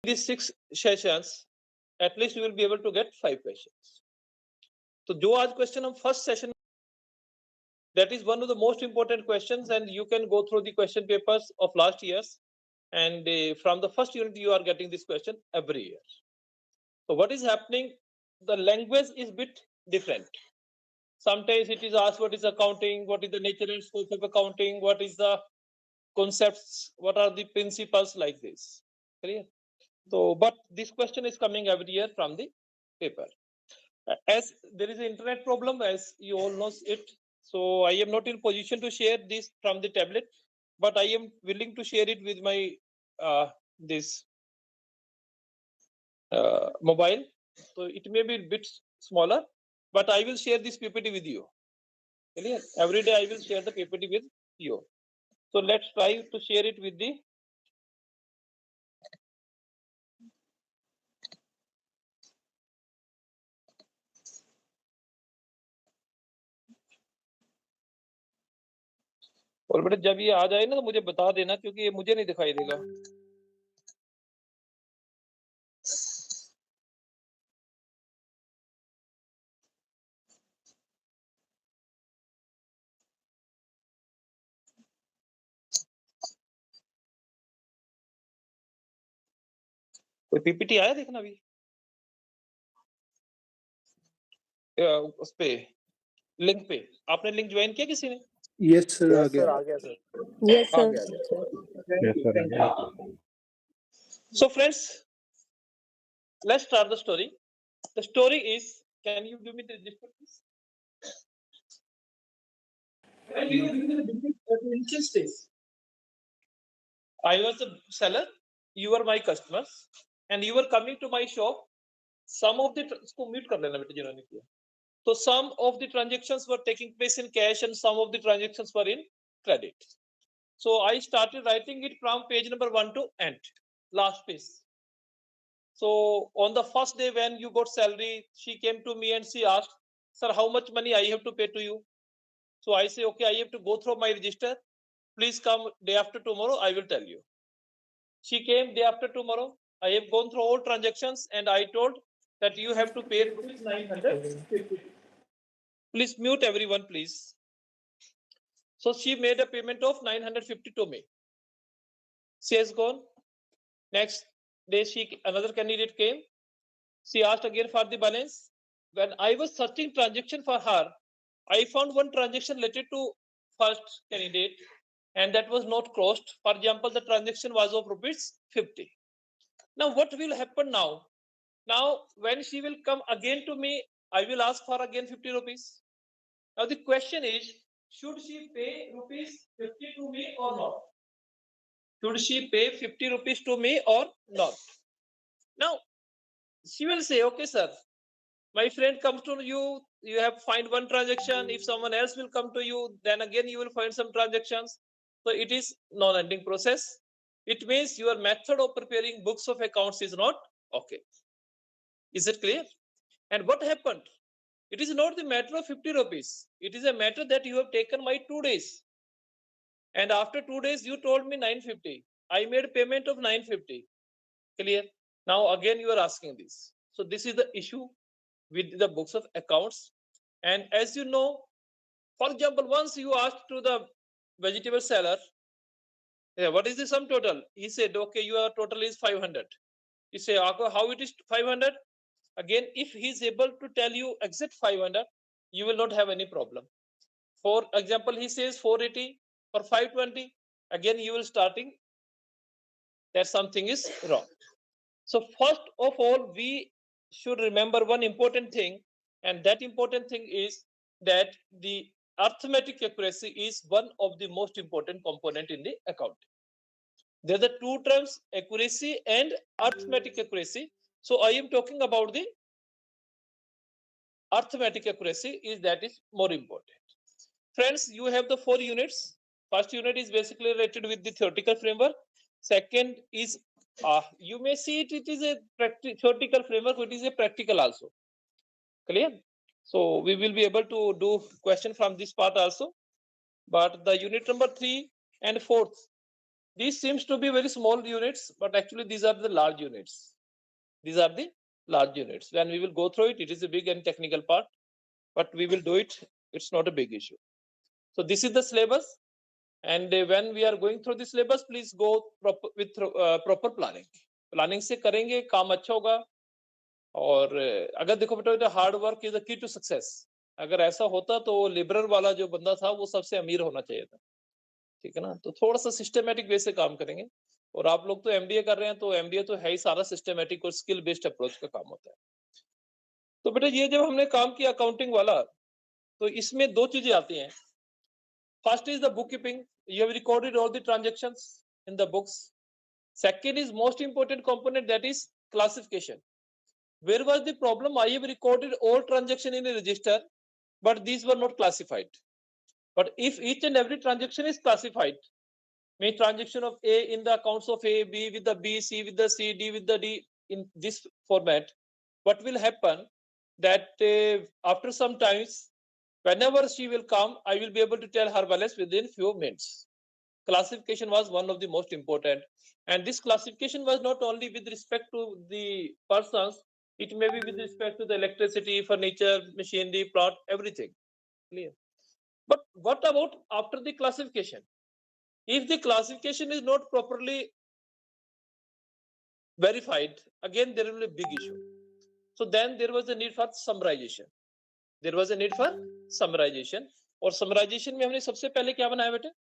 these 6 sessions, at least you will be able to get 5 questions. So जो आज question हम first session, that is one of the most important questions, and you can go through the question papers of last years, and from the first unit you are getting this question every year. So what is happening? The language is bit different. Sometimes it is asked what is accounting, what is the nature and scope of accounting, what is the concepts, what are the principles, like this. Clear? So, but this question is coming every year from the paper. As there is an internet problem, as you all know it, so I am not in position to share this from the tablet, but I am willing to share it with my this mobile. So it may be a bit smaller, but I will share this PPT with you. Clear? Every day I will share the PPT with you. So let's try to share it with the और बेटा जब ये आ जाए ना तो मुझे बता देना, क्योंकि ये मुझे नहीं दिखाई देगा। कोई पीपीटी आया देखना अभी उस पे लिंक पे? आपने लिंक ज्वाइन किया किसी ने? यस सर, आ गया। आ गया सर। Yes, आ sir. गया। Yes, sir. So friends, let's start the story. The story is, can you give me the register please? When you were doing the business at the initial stage, I was a seller, you were my customers, and you were coming to my shop. Some of the इसको mute कर लेना बेटा जिन्होंने किया। So some of the transactions were taking place in cash and some of the transactions were in credit. So I started writing it from page number 1 to end, last page. So on the first day when you got salary, she came to me and she asked, "Sir, how much money I have to pay to you?" So I say, "Okay, I have to go through my register. Please come day after tomorrow, I will tell you." She came day after tomorrow. I have gone through all transactions and I told that you have to pay 950. Please mute everyone, please. So she made a payment of 950 to me. She has gone. Next day, another candidate came. She asked again for the balance. When I was searching transaction for her, I found one transaction related to first candidate, and that was not closed. For example, the transaction was of rupees 50. Now, what will happen now? Now, when she will come again to me, I will ask for again 50 rupees. Now, the question is, should she pay rupees 50 to me or not? Should she pay 50 rupees to me or not? Now, she will say, "Okay, sir, my friend comes to you, you have find one transaction. If someone else will come to you, then again you will find some transactions." So it is non-ending process. It means your method of preparing books of accounts is not okay. Is it clear? And what happened? It is not the matter of 50 rupees. It is a matter that you have taken my 2 days. And after 2 days, you told me 950. I made payment of 950. Clear? Now again you are asking this. So this is the issue with the books of accounts. And as you know, for example, once you asked to the vegetable seller, "Yeah, what is the sum total?" He said, "Okay, your total is 500. You say, "Ako, how it is 500? Again, if he is able to tell you exact 500, you will not have any problem. For example, he says 480 or 520, again you will starting that something is wrong. So first of all, we should remember one important thing, and that important thing is that the arithmetic accuracy is one of the most important component in the accounting. There are the two terms, accuracy and arithmetic accuracy. So I am talking about the arithmetic accuracy, is that is more important. Friends, you have the 4 units. First unit is basically related with the theoretical framework. Second is you may see it is a theoretical framework, it is a practical also. Clear? So we will be able to do question from this part also. But the unit number 3 and 4th, These seems to be very small units, but actually these are the large units. These are the large units. When we will go through it, it is a big and technical part, but we will do it. It's not a big issue. So this is the syllabus, and when we are going through the syllabus, please go with proper planning. Planning से करेंगे काम अच्छा होगा. और अगर देखो बेटा hard work is the key to success. अगर ऐसा होता तो लिबरल वाला जो बंदा था वो सबसे अमीर होना चाहिए था. ठीक है ना. तो थोड़ा सा सिस्टमेटिक वे से काम करेंगे. और आप लोग तो एमबीए कर रहे हैं, तो एमबीए तो है ही सारा सिस्टमेटिक और स्किल बेस्ड अप्रोच का काम होता है. तो बेटा ये जब हमने काम किया अकाउंटिंग वाला, तो इसमें दो चीजें आती हैं. First is the book keeping. You have recorded all the transactions in the books. Second is most important component, that is classification. Where was the problem? I have recorded all transaction in a register, but these were not classified. But if each and every transaction is classified, may transaction of A in the accounts of A, B with the B, C with the C, D with the D in this format, what will happen that after some times, whenever she will come, I will be able to tell her balance within few minutes. Classification was one of the most important, and this classification was not only with respect to the persons, it may be with respect to the electricity, furniture, machinery, plant, everything. Clear? But what about after the classification? If the classification is not properly verified, again there will be a big issue. So then there was a need for summarization. There was a need for summarization. और summarization में हमने सबसे पहले क्या बनाया बेटे?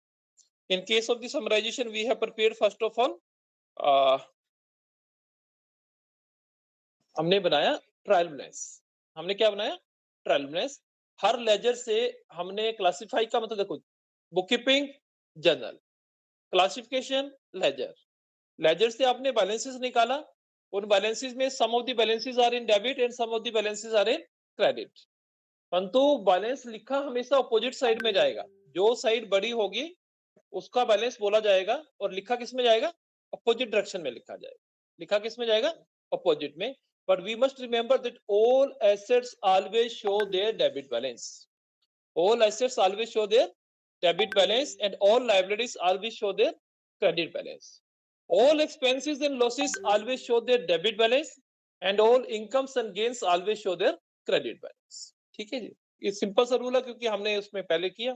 In case of the summarization, we have prepared first of all, हमने बनाया ट्रायल बैलेंस. हमने क्या बनाया? Trial balance. हर लेजर से हमने क्लासिफाई का मतलब देखो, bookkeeping journal, classification ledger. Ledger से आपने बैलेंसेस निकाला. उन बैलेंसेस में sum of the balances are in debit and sum of the balances are in credit. परंतु बैलेंस लिखा हमेशा अपोजिट साइड में जाएगा. जो साइड बड़ी होगी उसका बैलेंस बोला जाएगा, और लिखा किस में जाएगा? अपोजिट डायरेक्शन में लिखा जाएगा. लिखा किस में जाएगा? अपोजिट में. But we must remember that all assets always show their debit balance. All assets always show their debit balance, and all liabilities always show their credit balance. All expenses and losses always show their debit balance, and all incomes and gains always show their credit balance. ठीक है जी. ये simple सा rule है, क्योंकि हमने उसमें पहले किया,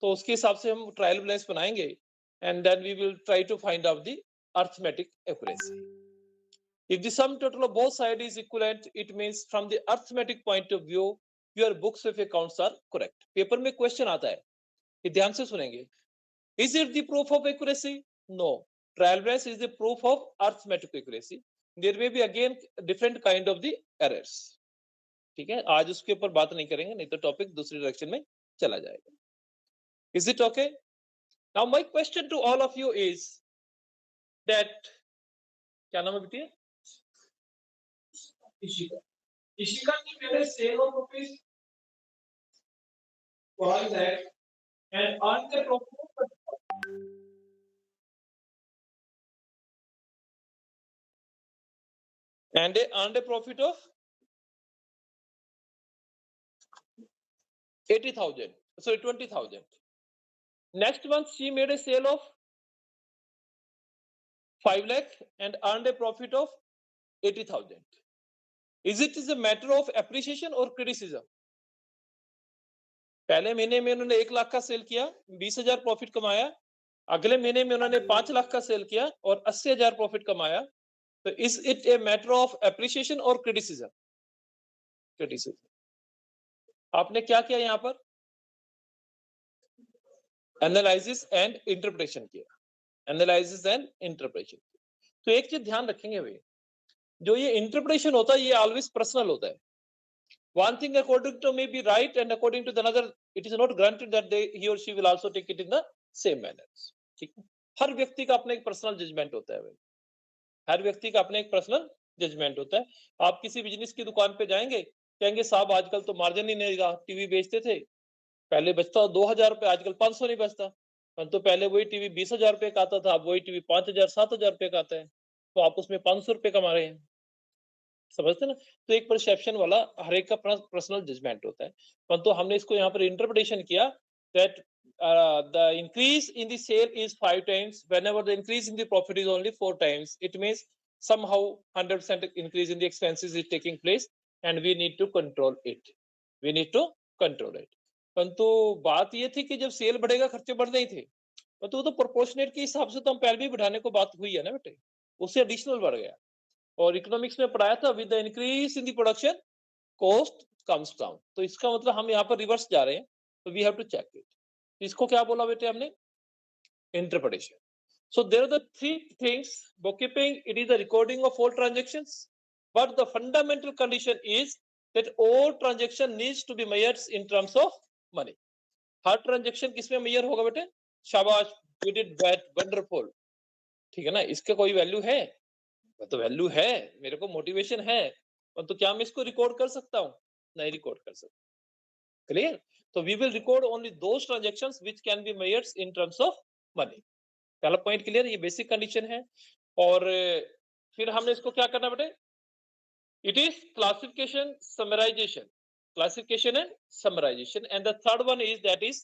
तो उसके हिसाब से हम ट्रायल बैलेंस बनाएंगे, and then we will try to find out the arithmetic accuracy. If the sum total of both sides is equivalent, it means from the arithmetic point of view, your books of accounts are correct. Paper में question आता है, ये ध्यान से सुनेंगे. Is it the proof of accuracy? No. Trial balance is the proof of arithmetic accuracy. There may be again different kind of the errors. ठीक है, आज उसके ऊपर बात नहीं करेंगे, नहीं तो टॉपिक दूसरी डायरेक्शन में चला जाएगा. Is it okay? Now my question to all of you is that, क्या नाम है बेटी? Ishika. Ishika की पहले sale of rupees 1 lakh and earn the profit and they earned a profit of 80,000. Sorry, 20,000. Next month she made a sale of 5 lakh and earned a profit of 80,000. Is it a matter of appreciation or criticism? पहले महीने में उन्होंने 1 लाख का cell किया, 20,000 profit कमाया. अगले महीने में उन्होंने 5 लाख का सेल किया और 80,000 प्रॉफिट कमाया. तो is it a matter of appreciation और क्रिटिसिज्म? क्रिटिसिज्म. आपने क्या किया यहाँ पर? एनालिसिस एंड इंटरप्रिटेशन किया. Analysis and interpretation. तो एक चीज ध्यान रखेंगे भाई, जो ये इंटरप्रिटेशन होता है ये ऑलवेज पर्सनल होता है. One thing according to me be right and according to the another, it is not granted that he or she will also take it in the same manner. ठीक है. हर व्यक्ति का अपना एक पर्सनल जजमेंट होता है भाई. हर व्यक्ति का अपना एक पर्सनल जजमेंट होता है. आप किसी बिजनेस की दुकान पे जाएंगे, कहेंगे साहब आजकल तो मार्जिन ही नहीं रहा. टीवी बेचते थे, पहले बचता 2,000 रुपए, आजकल 500 नहीं बचता. तो पहले वही टीवी 20,000 रुपए का आता था, अब वही टीवी 5,000 7,000 रुपए का आता है. तो आप उसमें 500 रुपए कमा रहे हैं. समझते ना. तो एक परसेप्शन वाला हर एक का पर्सनल जजमेंट होता है. परंतु हमने इसको यहाँ पर इंटरप्रिटेशन किया that the increase in the sale is 5 times, whenever the increase in the profit is only 4 times, it means somehow 100% increase in the expenses is taking place and we need to control it. We need to control it. परंतु बात ये थी कि जब cell बढ़ेगा खर्चे बढ़ नहीं थे, परंतु वो तो प्रोपोर्शनेट के हिसाब से तो हम पहले भी बढ़ाने को बात हुई है ना बेटे, उससे एडिशनल बढ़ गया। और इकोनॉमिक्स में पढ़ाया था with the increase in the production cost comes down, तो इसका मतलब हम यहाँ पर रिवर्स जा रहे हैं, तो we have to check it. इसको क्या बोला बेटे हमने? Interpretation. So there are the three things. Bookkeeping, it is the recording of all transactions, but the fundamental condition is that all transaction needs to be measured in terms of money. Her transaction किसमें major होगा बेटे? शाबाश, you did that, wonderful. ठीक है ना? इसका कोई value है? तो वैल्यू है, मेरे को मोटिवेशन है, तो क्या मैं इसको रिकॉर्ड कर सकता हूँ? नहीं रिकॉर्ड कर सकता। क्लियर? तो we will record only those transactions which can be measured in terms of money. पहला पॉइंट क्लियर, ये बेसिक कंडीशन है। और फिर हमने इसको क्या करना बेटे? It is classification, summarization, classification and summarization, and the third one is that is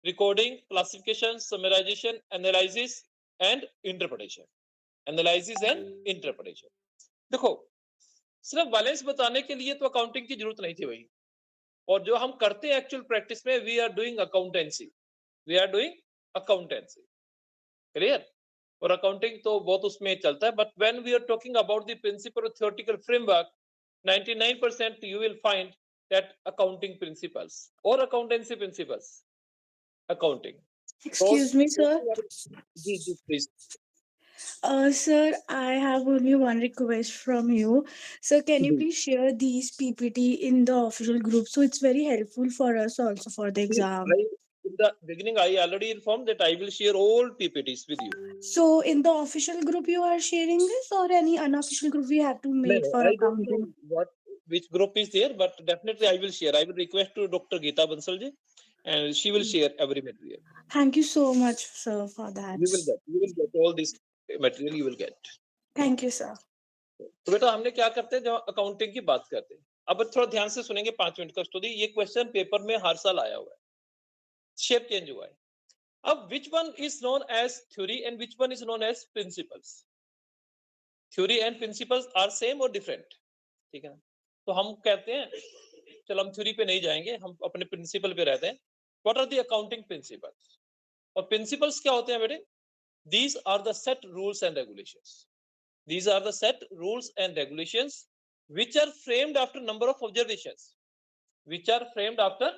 recording, classification, summarization, analysis and interpretation. Analysis and interpretation. देखो, सिर्फ बैलेंस बताने के लिए तो अकाउंटिंग की जरूरत नहीं थी भाई, और जो हम करते हैं एक्चुअल प्रैक्टिस में, we are doing accountancy, we are doing accountancy. Clear? और अकाउंटिंग तो बहुत उसमें चलता है, but when we are talking about the principal theoretical framework, 99% you will find that accounting principles or accountancy principles, accounting. Excuse me, sir. जी जी please. Sir, I have only one request from you. Sir, can you Mhm. please share these PPT in the official group? So it's very helpful for us also for the exam. In the beginning, I already informed that I will share all PPTs with you. So in the official group you are sharing this, or any unofficial group we have to make No, for I don't know accounting? which group is there, but definitely I will share. I will request to Dr. Geeta Bansal ji, and she will share every material. Thank you so much, sir, for that. You will get all this material. You will get. Thank you, sir. तो बेटा हमने क्या करते हैं जब accounting की बात करते हैं, अब थोड़ा ध्यान से सुनेंगे 5 मिनट का स्टोरी। ये क्वेश्चन पेपर में हर साल आया हुआ है, शेप चेंज हुआ है। अब which one is known as theory and which one is known as principles? Theory and principles are same और डिफरेंट, ठीक है ना? तो हम कहते हैं, चलो हम थ्योरी पे नहीं जाएंगे, हम अपने प्रिंसिपल पे रहते हैं। What are the accounting principles? और प्रिंसिपल्स क्या होते हैं बेटे? These are the set rules and regulations, these are the set rules and regulations which are framed after number of observations, which are framed after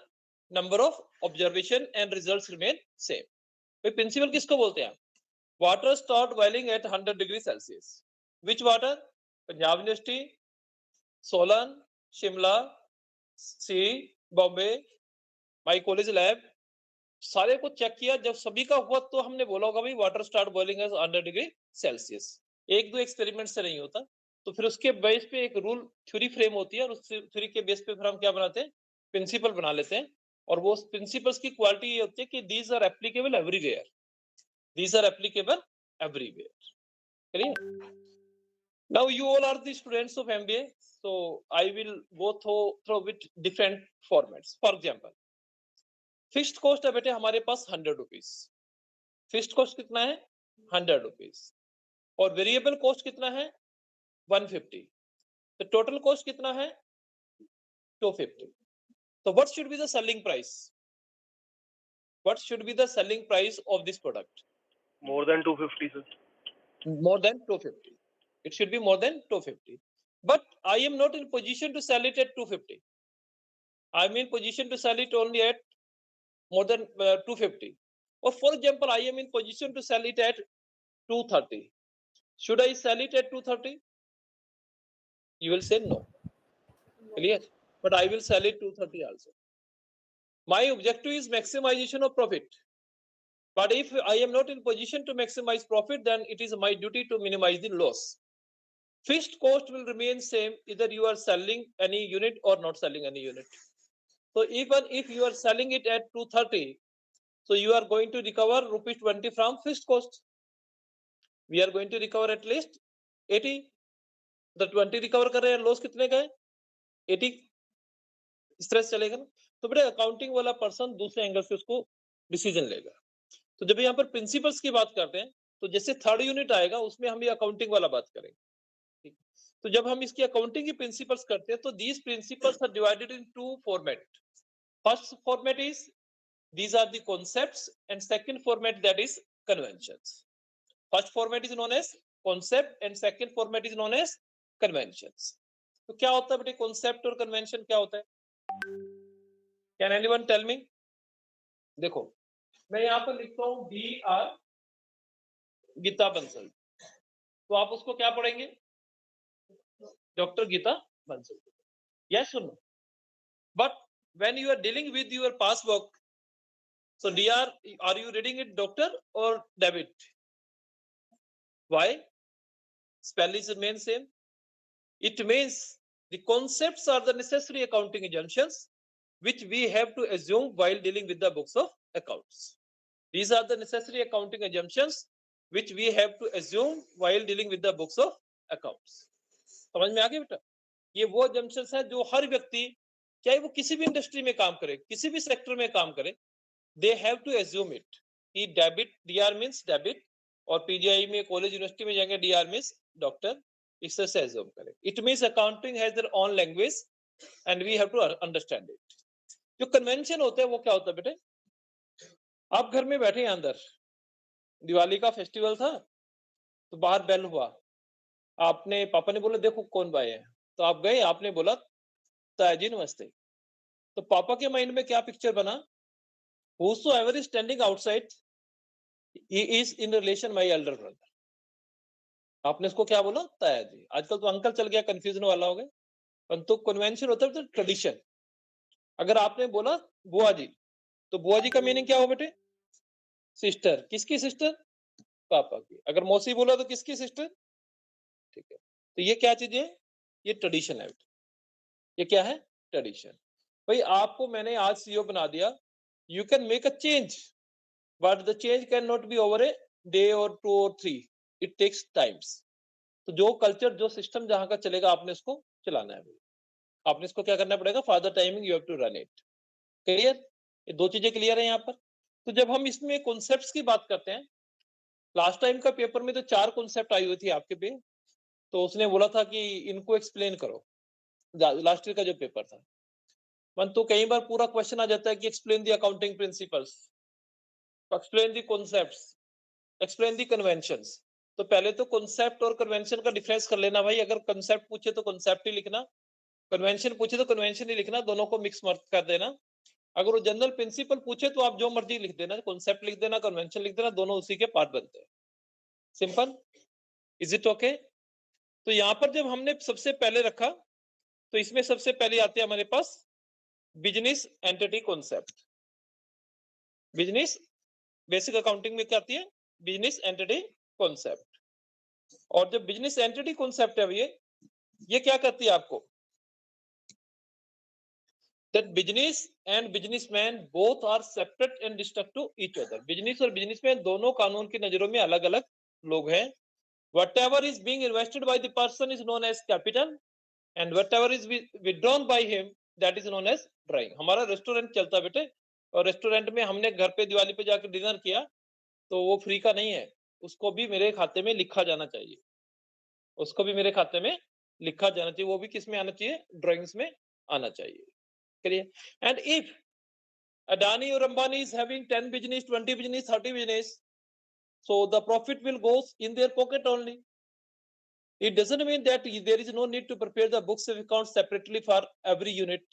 number of observation and results remain same. भाई principle किसको बोलते हैं? Water start boiling at 100 degree Celsius. Which water? Punjab university, Solan, Shimla, सी, Bombay, my college lab, सारे को check किया। जब सभी का हुआ तो हमने बोला होगा भाई water start boiling at 100 degree Celsius. एक दो एक्सपेरिमेंट से नहीं होता, तो फिर उसके बेस पे एक रूल थ्योरी फ्रेम होती है, और उस थ्योरी के बेस पे फिर हम क्या बनाते हैं? प्रिंसिपल बना लेते हैं। और वो प्रिंसिपल्स की क्वालिटी ये होती है कि these are applicable everywhere, these are applicable everywhere. Clear? Now you all are the students of MBA, so I will go through with different formats. For example, fixed cost है बेटे हमारे पास 100 rupees. Fixed cost कितना है? 100 rupees. और variable cost कितना है? 150। तो total cost कितना है? 250। तो what should be the selling price? What should be the selling price of this product? More than 250, sir. More than 250. It should be more than 250. But I am not in position to sell it at 250. I am in position to sell it only at more than 250. Or for example, I am in position to sell it at 230. Should I sell it at 230? You will say no. Clear? But I will sell it 230 also. My objective is maximization of profit. But if I am not in position to maximize profit, then it is my duty to minimize the loss. Fixed cost will remain same either you are selling any unit or not selling any unit. So even if you are selling it at 230, so you are going to recover rupees 20 from fixed cost. We are going to recover at least 80. The 20 recover कर रहे हैं, loss कितने का है? 80। इस तरह से चलेगा ना? तो बेटा अकाउंटिंग वाला पर्सन दूसरे एंगल से उसको डिसीजन लेगा। तो जब यहाँ पर प्रिंसिपल्स की बात करते हैं तो जैसे थर्ड यूनिट आएगा उसमें हम ये अकाउंटिंग वाला बात करेंगे, ठीक। तो जब हम इसकी अकाउंटिंग की प्रिंसिपल्स करते हैं तो these principles are divided into format. First format is these are the concepts and second format that is conventions. First format is known as concept and second format is known as conventions. तो क्या होता है बेटे concept और convention क्या होता है? Can anyone tell me? देखो मैं यहाँ पर लिखता हूँ DR गीता बंसल, तो आप उसको क्या पढ़ेंगे? Doctor Geeta Bansal, yes or no? But when you are dealing with your past work, so DR, are you reading it doctor or David? Why? Spelling remain same. It means the concepts are the necessary accounting assumptions which we have to assume while dealing with the books of accounts. These are the necessary accounting assumptions which we have to assume while dealing with the books of accounts. समझ में आ गया बेटा? ये वो assumptions है जो हर व्यक्ति चाहे वो किसी भी इंडस्ट्री में काम करे, किसी भी सेक्टर में काम करे, they have to assume it. कि डेबिट DR means डेबिट और पीजीआई में कॉलेज यूनिवर्सिटी में जाएंगे DR means डॉक्टर, इस तरह से assume करें. It means accounting has their own language and we have to understand it. जो कन्वेंशन होता है वो क्या होता है बेटे? आप घर में बैठे हैं अंदर, दिवाली का फेस्टिवल था तो बाहर बेल हुआ, आपने पापा ने बोला देखो कौन भाई है, तो आप गए, आपने बोला ताजी नमस्ते, तो पापा के माइंड में क्या पिक्चर बना? Whosoever is standing outside, he is in relation my elder brother. आपने इसको क्या बोला? ताया जी। आजकल तो अंकल चल गया, कंफ्यूजन वाला हो गया, परंतु कन्वेंशन होता है तो ट्रेडिशन। अगर आपने बोला बुआ जी, तो बुआ जी का मीनिंग क्या हो बेटे? सिस्टर। किसकी सिस्टर? पापा की। अगर मौसी बोला तो किसकी सिस्टर? ठीक है, तो ये क्या चीज है? ये ट्रेडिशन है बेटे। ये क्या है? ट्रेडिशन। भाई आपको मैंने आज सीईओ बना दिया, you can make a change, but the change can not be over a day और 2 और 3, इट टेक्स टाइम्स। तो जो कल्चर, जो सिस्टम जहां का चलेगा आपने इसको चलाना है, आपने इसको क्या करना पड़ेगा? Father timing you have to run it. Clear? ये दो चीजें क्लियर है यहाँ पर। तो जब हम इसमें कॉन्सेप्ट्स की बात करते हैं, लास्ट टाइम का पेपर में तो 4 कॉन्सेप्ट आई हुई थी आपके पे, तो उसने बोला था कि इनको एक्सप्लेन करो, लास्ट ईयर का जो पेपर था। तो कई बार पूरा क्वेश्चन आ जाता है कि explain the accounting principles, explain the concepts, explain the conventions. तो पहले तो कॉन्सेप्ट और कन्वेंशन का डिफरेंस कर लेना भाई। अगर कॉन्सेप्ट पूछे तो कॉन्सेप्ट ही लिखना, कन्वेंशन पूछे तो कन्वेंशन ही लिखना, दोनों को मिक्स मत कर देना। अगर वो जनरल प्रिंसिपल पूछे तो आप जो मर्जी लिख देना, कॉन्सेप्ट लिख देना, कन्वेंशन लिख देना, दोनों उसी के पार्ट बनते हैं। Simple, is it okay? तो यहाँ पर जब हमने सबसे पहले रखा तो इसमें सबसे पहले आते हैं हमारे पास business entity concept. Business basic accounting में क्या आती है? Business entity concept. और जो बिजनेस एंटिटी कॉन्सेप्ट है ये क्या करती है आपको? that business and businessman both are separate and distinct to each other. Business और बिजनेसमैन दोनों कानून की नजरों में अलग अलग लोग हैं। whatever is being invested by the person is known as capital and whatever is withdrawn by him that is known as drawing. हमारा रेस्टोरेंट चलता है बेटे, और रेस्टोरेंट में हमने घर पे दिवाली पे जाकर डिनर किया तो वो फ्री का नहीं है, उसको भी मेरे खाते में लिखा जाना चाहिए, उसको भी मेरे खाते में लिखा जाना चाहिए, वो भी किस में आना चाहिए? ड्राइंग्स में आना चाहिए। Clear? And if Adani or Ambani is having 10 business, 20 business, 30 business, so the profit will go in their pocket only. It doesn't mean that there is no need to prepare the books of accounts separately for every unit.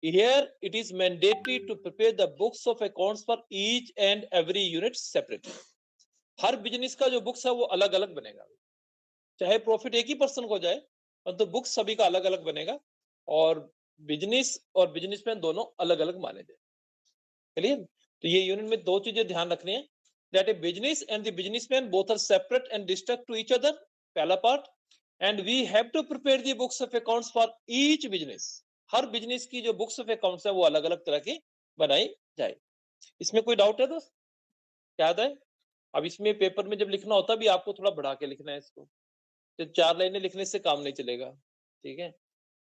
Here it is mandatory to prepare the books of accounts for each and every unit separately. Her business का जो books है वो अलग अलग बनेगा, चाहे profit एक ही person को जाए, तो बुक्स सभी का अलग अलग बनेगा, और बिजनेस और बिजनेसमैन दोनों अलग अलग माने जाए। क्लियर? तो ये यूनिट में दो चीजें ध्यान रखनी है, that a business and the businessman both are separate and distinct to each other, पहला part, and we have to prepare the books of accounts for each business. हर बिजनेस की जो बुक्स ऑफ अकाउंट्स है वो अलग अलग तरह की बनाई जाए। इसमें कोई डाउट है दोस्त? याद है? अब इसमें पेपर में जब लिखना होता है भी आपको थोड़ा बढ़ा के लिखना है इसको, तो 4 लाइनें लिखने से काम नहीं चलेगा, ठीक है?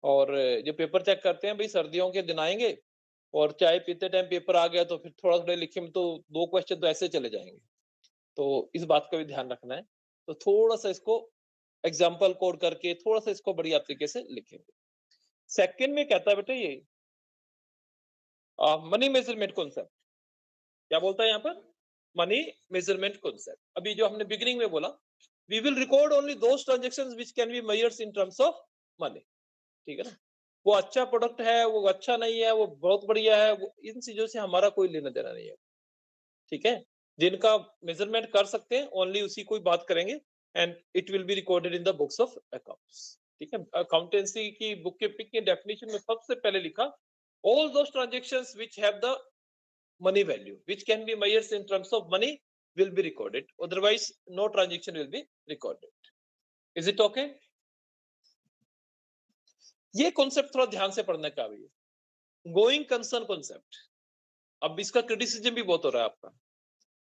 और जो पेपर चेक करते हैं भाई सर्दियों के दिन आएंगे और चाय पीते टाइम पेपर आ गया तो फिर थोड़ा थोड़ा लिखे में तो 2 क्वेश्चन तो ऐसे चले जाएंगे। तो इस बात का भी ध्यान रखना है। तो थोड़ा सा इसको एग्जाम्पल कोड करके थोड़ा सा इसको बढ़िया तरीके से लिखेंगे। सेकंड में कहता है बेटा ये मनी मेजरमेंट कॉन्सेप्ट। क्या बोलता है यहाँ पर? Money measurement concept. अभी जो हमने बिगिनिंग में बोला, we will record only those transactions which can be measured in terms of money. ठीक है ना? वो अच्छा प्रोडक्ट है, वो अच्छा नहीं है, वो बहुत बढ़िया है, वो इन चीजों से हमारा कोई लेना देना नहीं है। ठीक है? जिनका मेजरमेंट कर सकते हैं ओनली उसी को ही बात करेंगे and it will be recorded in the books of accounts. ठीक है? अकाउंटेंसी की बुक कीपिंग के डेफिनेशन में सबसे पहले लिखा all those transactions which have the money value which can be measured in terms of money will be recorded, otherwise no transaction will be recorded. Is it okay? ये concept थोड़ा ध्यान से पढ़ने का भी है। गोइंग कंसर्न कॉन्सेप्ट, अब इसका क्रिटिसिज्म भी बहुत हो रहा है आपका।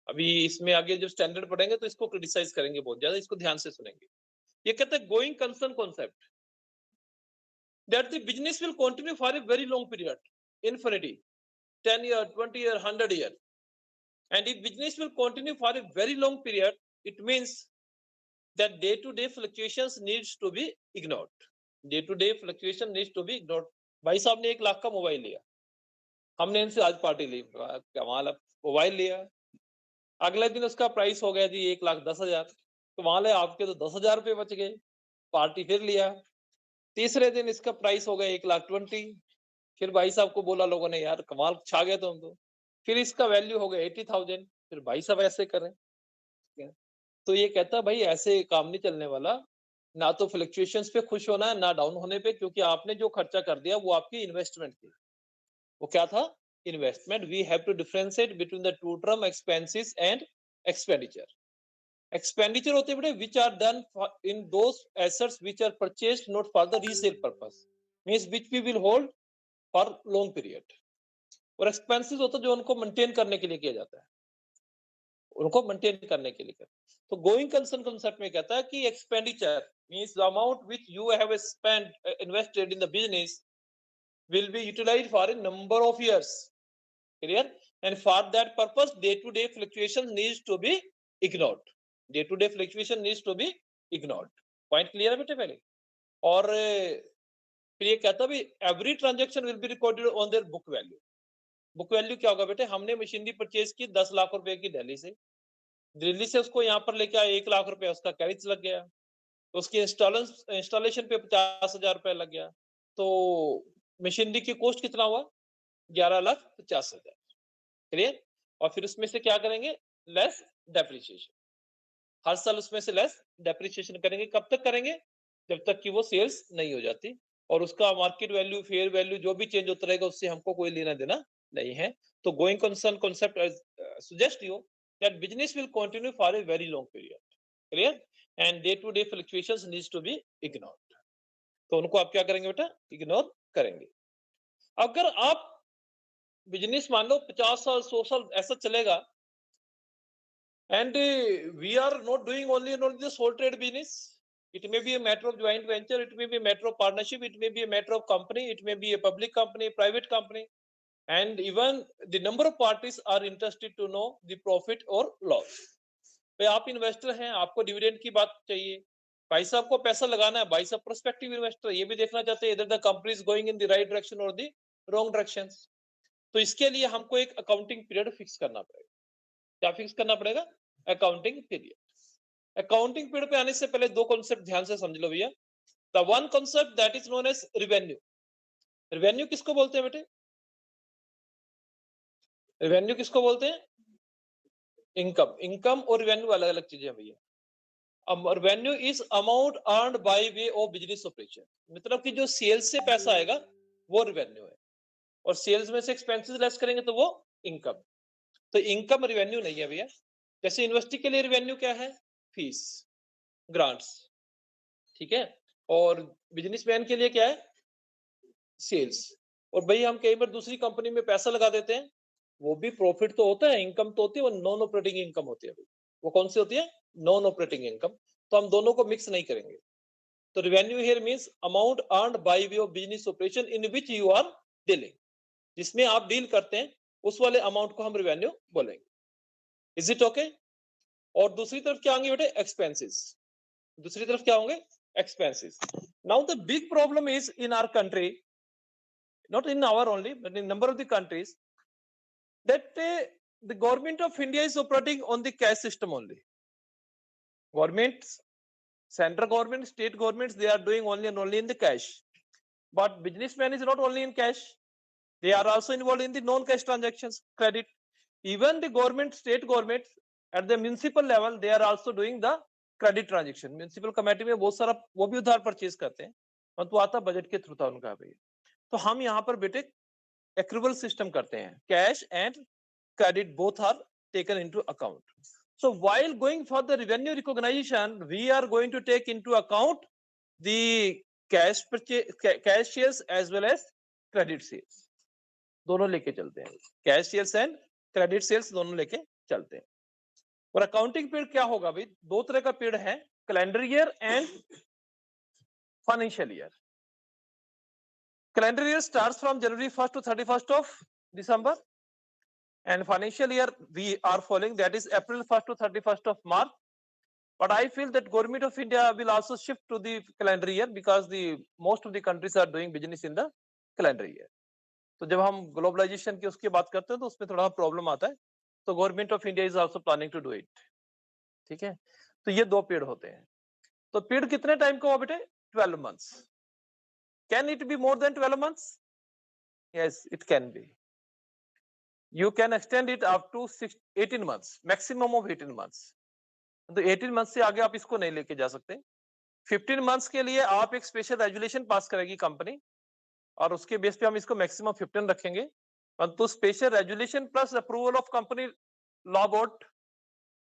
अभी इसमें आगे जब स्टैंडर्ड पढ़ेंगे तो इसको क्रिटिसाइज करेंगे बहुत ज्यादा, इसको ध्यान से सुनेंगे। ये कहते हैं going concern concept that the business will continue for a very long period, infinity, 10 year, 20 year, 100 year. And if business will continue for a very long period, it means that day-to-day fluctuations needs to be ignored. Day-to-day fluctuation needs to be ignored. भाई साहब ने 1 लाख का mobile लिया, हमने इनसे आज party ली, कमाल है, मोबाइल लिया, अगले दिन उसका प्राइस हो गया जी 1,10,000, तो वहां ले आपके तो 10,000 रुपये बच गए, पार्टी फिर लिया, तीसरे दिन इसका प्राइस हो गया 1,20,000, फिर भाई साहब को बोला लोगों ने यार कमाल छा गया तुम तो, फिर इसका वैल्यू हो गया 80,000, फिर भाई साहब ऐसे करें। तो ये कहता है भाई ऐसे काम नहीं चलने वाला, ना तो फ्लक्चुएशंस पे खुश होना है ना डाउन होने पे, क्योंकि आपने जो खर्चा कर दिया वो आपकी इन्वेस्टमेंट थी। वो क्या था? Investment. We have to differentiate between the two term expenses and expenditure. Expenditure होते बेटे which are done in those assets which are purchased not for the resale purpose, means which we will hold for long period. और expenses होता है जो उनको maintain करने के लिए किया जाता है, उनको मेंटेन करने के लिए। तो गोइंग कंसर्न कांसेप्ट में कहता है कि expenditure means the amount which you have spent invested in the business will be utilized for a number of years, clear, and for that purpose day to day fluctuations needs to be ignored, day to day fluctuation needs to be ignored. Point clear है बेटे पहले? और फिर ये कहता भी every transaction will be recorded on their book value. Book value क्या होगा बेटे? हमने मशीनरी परचेज की 10 लाख रुपए की दिल्ली से उसको यहाँ पर लेके आए 1 लाख रुपए उसका कैरिज लग गया, तो उसकी इंस्टॉलेशन पे 50,000 रुपए लग गया, तो मशीनरी की कॉस्ट कितना हुआ? 11,50,000, क्लियर। और फिर उसमें से क्या करेंगे? लेस डेप्रिसिएशन, हर साल उसमें से लेस डेप्रिसिएशन करेंगे। कब तक करेंगे? जब तक कि वो सेल्स नहीं हो जाती, और उसका मार्केट वैल्यू फेयर वैल्यू जो भी चेंज होता रहेगा उससे हमको कोई लेना देना नहीं है। तो going concern concept suggest you that business will continue for a very long period, clear, and day to day fluctuations needs to be ignored. तो उनको आप क्या करेंगे बेटा? इग्नोर करेंगे। अगर आप बिजनेस मान लो 50 साल 100 साल ऐसा चलेगा, and we are not doing only the sole trade business, it may be a matter of joint venture, it may be a matter of partnership, it may be a matter of company, it may be a public company, private company, and even the number of parties are interested to know the profit or loss. भाई आप investor हैं, आपको dividend की बात चाहिए, भाई साहब को पैसा लगाना है, भाई साहब प्रोस्पेक्टिव इन्वेस्टर ये भी देखना चाहते हैं इधर the company is going in the right direction और द रॉन्ग डायरेक्शन। तो इसके लिए हमको एक अकाउंटिंग पीरियड फिक्स करना पड़ेगा। क्या फिक्स करना पड़ेगा? Accounting period. अकाउंटिंग पीरियड पे आने से पहले 2 कॉन्सेप्ट ध्यान से समझ लो भैया। The one concept that is known as revenue. Revenue किसको बोलते हैं बेटे? रेवेन्यू किसको बोलते हैं? इनकम। इनकम और रेवेन्यू अलग अलग चीजें हैं भैया। Revenue is amount earned by way of business operation, मतलब कि जो सेल्स से पैसा आएगा वो रेवेन्यू है, और सेल्स में से एक्सपेंसेस लेस करेंगे तो वो इनकम। तो इनकम रेवेन्यू नहीं है भैया। जैसे यूनिवर्सिटी के लिए रेवेन्यू क्या है? फीस, ग्रांट्स, ठीक है। और बिजनेसमैन के लिए क्या है? सेल्स। और भाई हम कई बार दूसरी कंपनी में पैसा लगा देते हैं, वो भी प्रॉफिट तो होता है, इनकम तो होती है, वो नॉन ऑपरेटिंग इनकम होती है। वो कौन सी होती है? Non operating income. तो हम दोनों को मिक्स नहीं करेंगे। तो revenue here means amount earned by way of business operation in which you are dealing. जिसमें आप डील करते हैं उस वाले अमाउंट को हम रेवेन्यू बोलेंगे। Is it okay? और दूसरी तरफ क्या होंगे बेटे? एक्सपेंसेस। दूसरी तरफ क्या होंगे? Expenses. Now the big problem is in our country, not in our only but in number of the countries, that the government of India is operating on the cash system only. Governments, central government, state governments, they are doing only and only in the cash. But businessman is not only in cash, they are also involved in the non-cash transactions, credit. Even the government, state governments at the municipal level, they are also doing the credit transaction. Municipal committee में बहुत सारा वो भी उधार purchase करते हैं, परंतु आता बजट के थ्रू था उनका भैया। तो हम यहाँ पर बेटे accrual system करते हैं, cash and credit both are taken into account. So while going for the revenue recognition, we are going to take into account the cash purchase, cash sales as well as credit sales. दोनों लेके चलते हैं, cash sales and credit sales दोनों लेके चलते हैं। और accounting period क्या होगा भाई? दो तरह का पीरियड है, calendar year and financial year. Calendar year starts from January 1st to 31st of December, and financial year we are following, that is April 1st to 31st of March. But I feel that government of India will also shift to the calendar year because the most of the countries are doing business in the calendar year. तो जब हम globalisation की उसकी बात करते हैं तो उसमें थोड़ा प्रॉब्लम आता है, तो government of India is also planning to do it. ठीक है, तो ये दो पीरियड होते हैं। तो पीरियड कितने टाइम का हुआ बेटे? 12 months. Can it be more than 12 months? Yes, it can be. You can extend it up to 18 months, maximum of 18 months. तो 18 months से आगे आप इसको नहीं लेके जा सकते। 15 months के लिए आप एक स्पेशल रेजुलेशन पास करेगी कंपनी, और उसके बेस पे हम इसको मैक्सिमम 15 रखेंगे। तो special resolution plus approval of company law board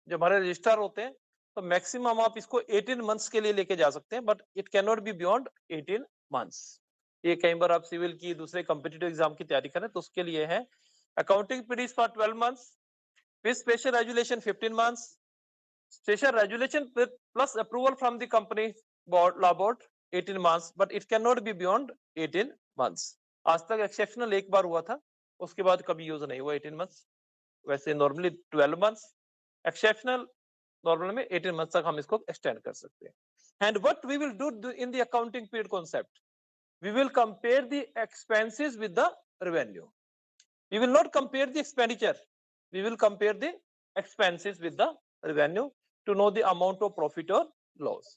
जो हमारे रजिस्ट्रार होते हैं, तो मैक्सिमम आप इसको 18 months के लिए लेके जा सकते हैं, but it can not be beyond 18 months। ये कई बार आप सिविल की दूसरे कॉम्पिटिटिव एग्जाम की तैयारी करें तो उसके लिए है। Accounting period for 12 months with special regulation 15 months, special regulation plus approval from the company board law board 18 months, but it cannot be beyond 18 months। आज तक एक्सेप्शनल एक बार हुआ था, उसके बाद कभी यूज नहीं हुआ 18 months। वैसे नॉर्मली 12 months, एक्सेप्शनल नॉर्मल में 18 months तक हम इसको एक्सटेंड कर सकते हैं। And what we will do in the accounting period concept, we will compare the expenses with the revenue. We will not compare the expenditure, we will compare the expenses with the revenue to know the amount of profit or loss।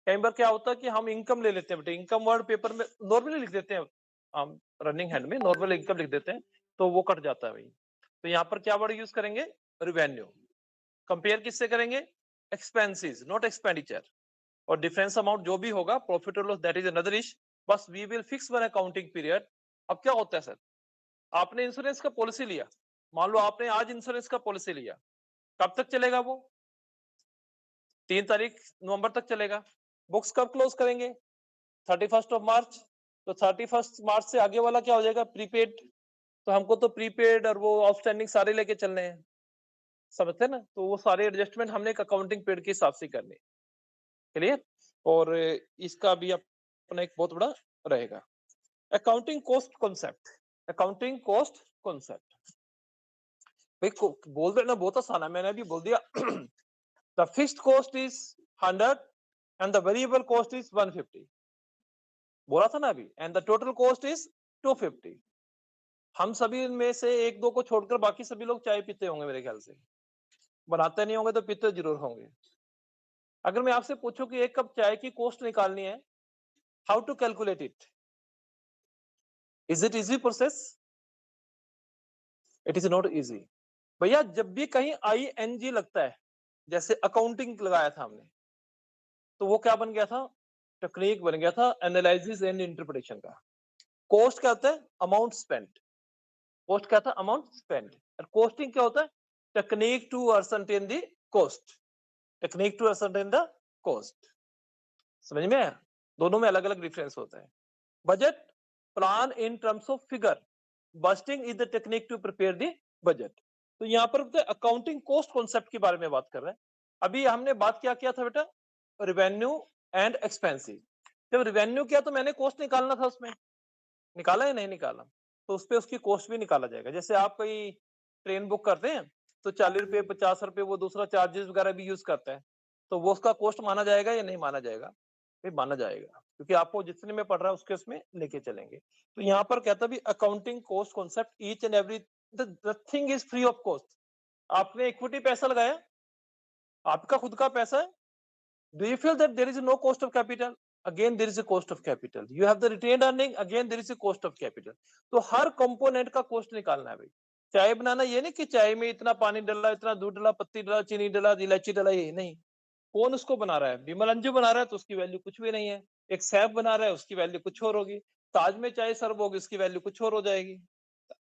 कई बार क्या होता है कि हम income ले लेते हैं बेटे, इनकम वर्ड पेपर में नॉर्मली लिख देते हैं, हम रनिंग हैंड में नॉर्मल इनकम लिख देते हैं, तो वो कट जाता है भाई। तो यहाँ पर क्या वर्ड यूज करेंगे? रेवेन्यू। कंपेयर किससे करेंगे? Expenses not expenditure. और डिफरेंस अमाउंट जो भी होगा प्रॉफिट और loss that is another ish, बस we will fix one accounting period. अब क्या होता है सर, आपने इंश्योरेंस का पॉलिसी लिया, मान लो आपने आज इंश्योरेंस का पॉलिसी लिया, कब तक चलेगा वो? 3 तारीख नवंबर तक चलेगा। बुक्स कब क्लोज करेंगे? 31st of March। तो 31st March से आगे वाला क्या हो जाएगा? प्रीपेड। तो हमको तो प्रीपेड और वो आउटस्टैंडिंग सारे लेके चलने हैं, समझते हैं ना? तो वो सारे एडजस्टमेंट हमने एक अकाउंटिंग पीरियड के हिसाब से करने। क्लियर? और इसका भी अपना एक बहुत बड़ा रहेगा। Accounting cost concept, accounting cost concept भाई बोल देना बहुत आसान है, मैंने अभी बोल दिया। The fixed cost is 100 and the variable cost is 150, बोला था ना अभी, and the total cost is 250। हम सभी में से एक दो को छोड़कर बाकी सभी लोग चाय पीते होंगे मेरे ख्याल से, बनाते नहीं होंगे तो पीते जरूर होंगे। अगर मैं आपसे पूछूं कि एक कप चाय की कॉस्ट निकालनी है, how to calculate it? Is it easy process? It is not easy भैया। जब भी कहीं ING लगता है, जैसे अकाउंटिंग लगाया था हमने, तो वो क्या बन गया था? टेक्निक बन गया था एनालिसिस एंड इंटरप्रिटेशन का। कॉस्ट क्या होता है? Amount spent. कॉस्ट क्या था? Amount spent. और कॉस्टिंग क्या होता है? Technique to ascertain the cost, technique to ascertain the cost. समझ में आया? दोनों में अलग अलग डिफरेंस होता है। Budget plan in terms of figure, budgeting is the technique to prepare the budget. तो यहाँ पर अकाउंटिंग कॉस्ट कॉन्सेप्ट के बारे में बात कर रहे हैं। अभी हमने बात क्या किया था बेटा? Revenue and expensive. जब रेवेन्यू किया तो मैंने कॉस्ट निकालना था, उसमें निकाला या नहीं निकाला? तो उस पे उसकी कॉस्ट भी निकाला जाएगा। जैसे आप कोई ट्रेन बुक करते हैं तो 40 रुपए 50 रुपए वो दूसरा चार्जेस वगैरह भी यूज करता है, तो वो उसका कॉस्ट माना जाएगा या नहीं माना जाएगा? ये माना जाएगा, क्योंकि आपको जितने में पड़ रहा है उसके उसमें लेके चलेंगे। तो यहाँ पर कहता भी accounting cost concept each and every nothing is free of cost. आपने इक्विटी पैसा लगाया, आपका खुद का पैसा है। Do you feel that there is no cost of capital? Again, there is a cost of capital. You have the retained earning. Again, there is a cost of capital. तो हर component का cost निकालना है भाई। चाय बनाना ये नहीं कि चाय में इतना पानी डाला, इतना दूध डाला, पत्ती डाला, चीनी डाला, इलायची डाला, ये नहीं। कौन उसको बना रहा है? विमल अंजू बना रहा है तो उसकी वैल्यू कुछ भी नहीं है। एक सैफ बना रहा है उसकी वैल्यू कुछ और होगी। ताज में चाय सर्व होगी उसकी वैल्यू कुछ और हो जाएगी।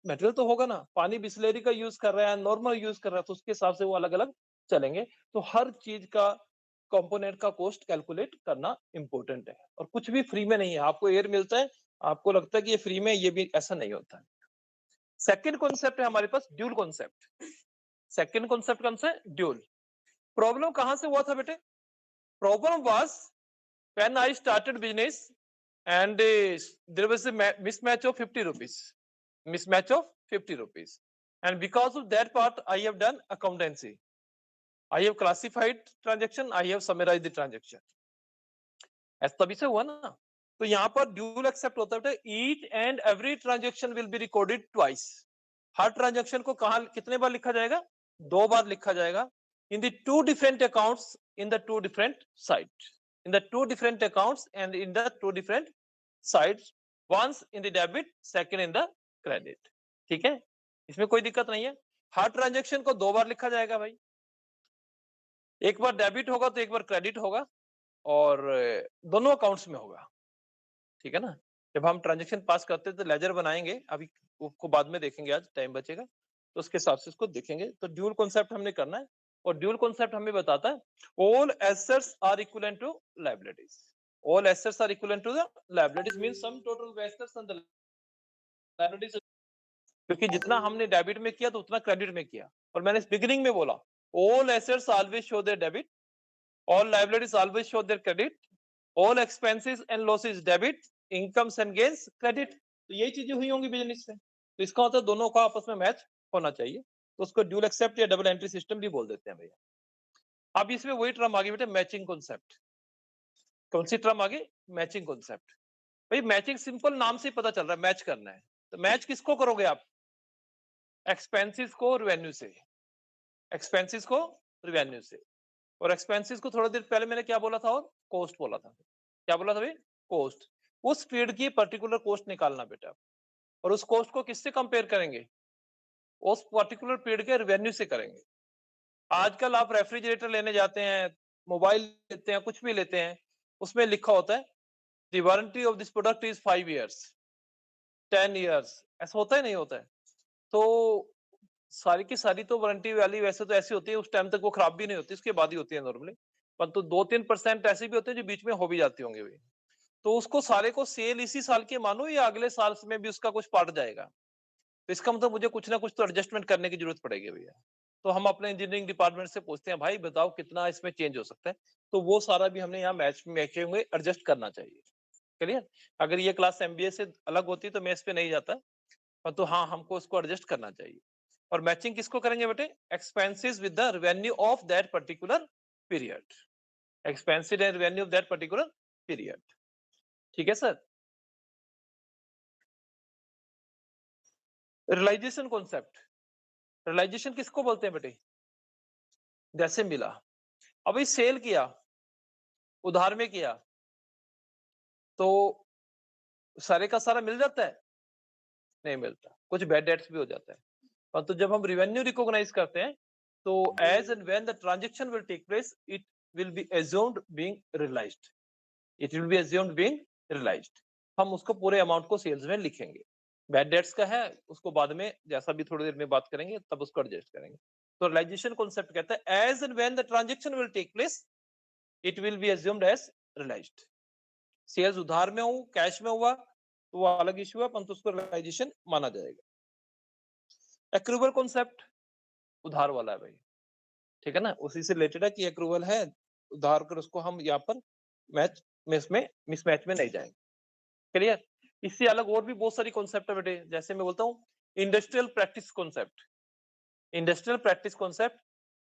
मटेरियल तो होगा ना, पानी बिस्लेरी का यूज कर रहा है, नॉर्मल यूज कर रहा है, तो उसके हिसाब से वो अलग अलग चलेंगे। तो हर चीज का कंपोनेंट का कॉस्ट कैलकुलेट करना इंपॉर्टेंट है, और कुछ भी फ्री में नहीं है। आपको एयर मिलता है, आपको लगता है कि ये फ्री में, ये भी ऐसा नहीं होता है। सेकंड कॉन्सेप्ट है हमारे पास ड्यूल कॉन्सेप्ट। सेकंड कॉन्सेप्ट कौन सा है? ड्यूल। प्रॉब्लम कहां से हुआ था बेटे? Problem was when I started business and there was a mismatch of 50 rupees, mismatch of 50 rupees, and because of that part I have done accountancy. I have classified transaction, I have summarized the transaction. ऐसा तभी से हुआ ना। तो यहाँ पर dual accept होता है, each and every transaction will be recorded twice. Her transaction को कहा कितने बार लिखा जाएगा? 2 बार लिखा जाएगा। In the 2 different accounts, in the 2 different site, in the 2 different accounts and in the 2 different sides, once in the debit, second in the credit। ठीक है, इसमें कोई दिक्कत नहीं है। हर ट्रांजेक्शन को 2 बार लिखा जाएगा भाई। एक बार डेबिट होगा तो एक बार क्रेडिट होगा, और दोनों अकाउंट्स में होगा। ठीक है ना। जब हम ट्रांजेक्शन पास करते हैं तो लेजर बनाएंगे, अभी उसको बाद में देखेंगे, आज टाइम बचेगा तो उसके हिसाब से इसको देखेंगे। तो ड्यूल कॉन्सेप्ट हमने करना है, और ड्यूल कॉन्सेप्ट हमें बताता है all assets are equivalent to liabilities. All assets are equivalent to the liabilities means sum total assets and the liabilities, क्योंकि जितना हमने डेबिट में किया तो उतना क्रेडिट में किया। और मैंने बिगिनिंग में बोला all assets always show their debit, all liabilities always show their credit, all expenses and losses debit, incomes and gains credit। तो यही चीजें हुई होंगी बिजनेस में। तो इसका मतलब दोनों का आपस में मैच होना चाहिए, तो उसको ड्यूल एक्सेप्ट या डबल एंट्री सिस्टम भी बोल देते हैं भैया। अब इसमें वही टर्म आ गई बेटा, मैचिंग कॉन्सेप्ट। कौन सी टर्म आ गई? Matching concept. भाई मैचिंग सिंपल नाम से पता चल रहा है, मैच करना है। तो मैच किसको करोगे आप? एक्सपेंसेस को रेवेन्यू से, एक्सपेंसेस को रेवेन्यू से। और एक्सपेंसेस को थोड़ा देर पहले मैंने क्या बोला था? और कॉस्ट बोला था। क्या बोला था भाई? कॉस्ट। उस पीरियड की पर्टिकुलर कॉस्ट निकालना बेटा, और उस कॉस्ट को किससे कंपेयर करेंगे? उस पर्टिकुलर पीरियड के रेवेन्यू से करेंगे। आजकल आप रेफ्रिजरेटर लेने जाते हैं, मोबाइल लेते हैं, कुछ भी लेते हैं, उसमें लिखा होता है the warranty of this product is 5 years, 10 years. ऐसा होता है नहीं होता है? तो सारी की सारी तो वारंटी वाली वैसे तो ऐसी होती है, उस टाइम तक वो खराब भी नहीं होती, उसके बाद ही होती है नॉर्मली। परंतु 2-3% ऐसे भी होते हैं जो बीच में हो भी जाती होंगे भाई। तो उसको सारे को सेल इसी साल के मानो, या अगले साल में भी उसका कुछ पार्ट जाएगा। तो इसका मतलब मुझे कुछ ना कुछ तो एडजस्टमेंट करने की जरूरत पड़ेगी भैया। तो हम अपने इंजीनियरिंग डिपार्टमेंट से पूछते हैं, भाई बताओ कितना इसमें चेंज हो सकता है। तो वो सारा भी हमने यहाँ मैचिंग में एडजस्ट करना चाहिए। क्लियर? अगर ये क्लास एमबीए से अलग होती तो मैं इस पे नहीं जाता, परंतु हाँ हमको उसको एडजस्ट करना चाहिए। और मैचिंग किसको करेंगे बेटे? Expenses with the revenue of that particular period, expenses and revenue of that particular period. ठीक है सर। Realisation concept. रियलाइजेशन किसको बोलते हैं बेटे? जैसे मिला। अभी सेल किया, उधार में किया, तो सारे का सारा मिल जाता है? नहीं मिलता, कुछ बैड डेट्स भी हो जाता है। परंतु जब हम रेवेन्यू रिकॉग्नाइज करते हैं तो as and when the transaction will take place, it will be assumed being realized, it will be assumed being realized। हम उसको पूरे अमाउंट को सेल्स में लिखेंगे। बैड डेट्स का है उसको बाद में जैसा भी थोड़ी देर में बात करेंगे तब उसको एडजस्ट करेंगे। तो रियलाइजेशन कॉन्सेप्ट कहता है as and when the transaction will take place, it will be assumed as realized। Sales उधार में हो, कैश में हुआ तो वो अलग इश्यू है, परंतु उसको रियलाइजेशन माना जाएगा। एक्रूवल कॉन्सेप्ट उधार वाला है भाई। ठीक है ना, उसी से रिलेटेड है कि एक्रूवल है उधार कर, उसको हम यहाँ पर मैच मिसमैच में नहीं जाएंगे। क्लियर? इससे अलग और भी बहुत सारी कॉन्सेप्ट है बेटे, जैसे मैं बोलता हूँ industrial practice concept. Industrial practice concept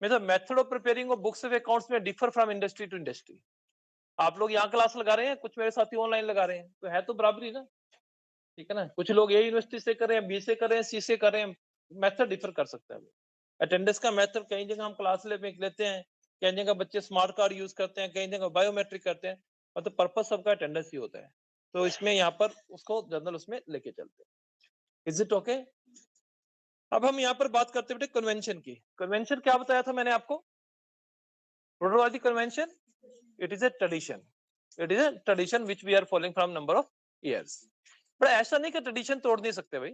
में the method of preparing of books of accounts में differ from industry to industry. आप लोग यहाँ क्लास लगा रहे हैं, कुछ मेरे साथी ऑनलाइन लगा रहे हैं, तो है तो बराबरी ना, ठीक है ना। कुछ लोग ए यूनिवर्सिटी से कर रहे हैं, बी से कर रहे हैं, सी से कर रहे हैं, मेथड डिफर कर सकता है। अटेंडेंस का मेथड कई जगह हम क्लास लेते हैं, कई जगह बच्चे स्मार्ट कार्ड यूज करते हैं, कई जगह बायोमेट्रिक करते हैं, मतलब पर्पस सबका अटेंडेंस ही होता है। तो इसमें यहाँ पर उसको जनरल उसमें लेके चलते हैं। Is it okay? अब हम यहाँ पर बात करते हैं कन्वेंशन की। कन्वेंशन क्या बताया था मैंने आपको? Protocol convention, it is a tradition, it is a tradition which we are following from number of years. पर ऐसा नहीं कि ट्रेडिशन तोड़ नहीं सकते भाई,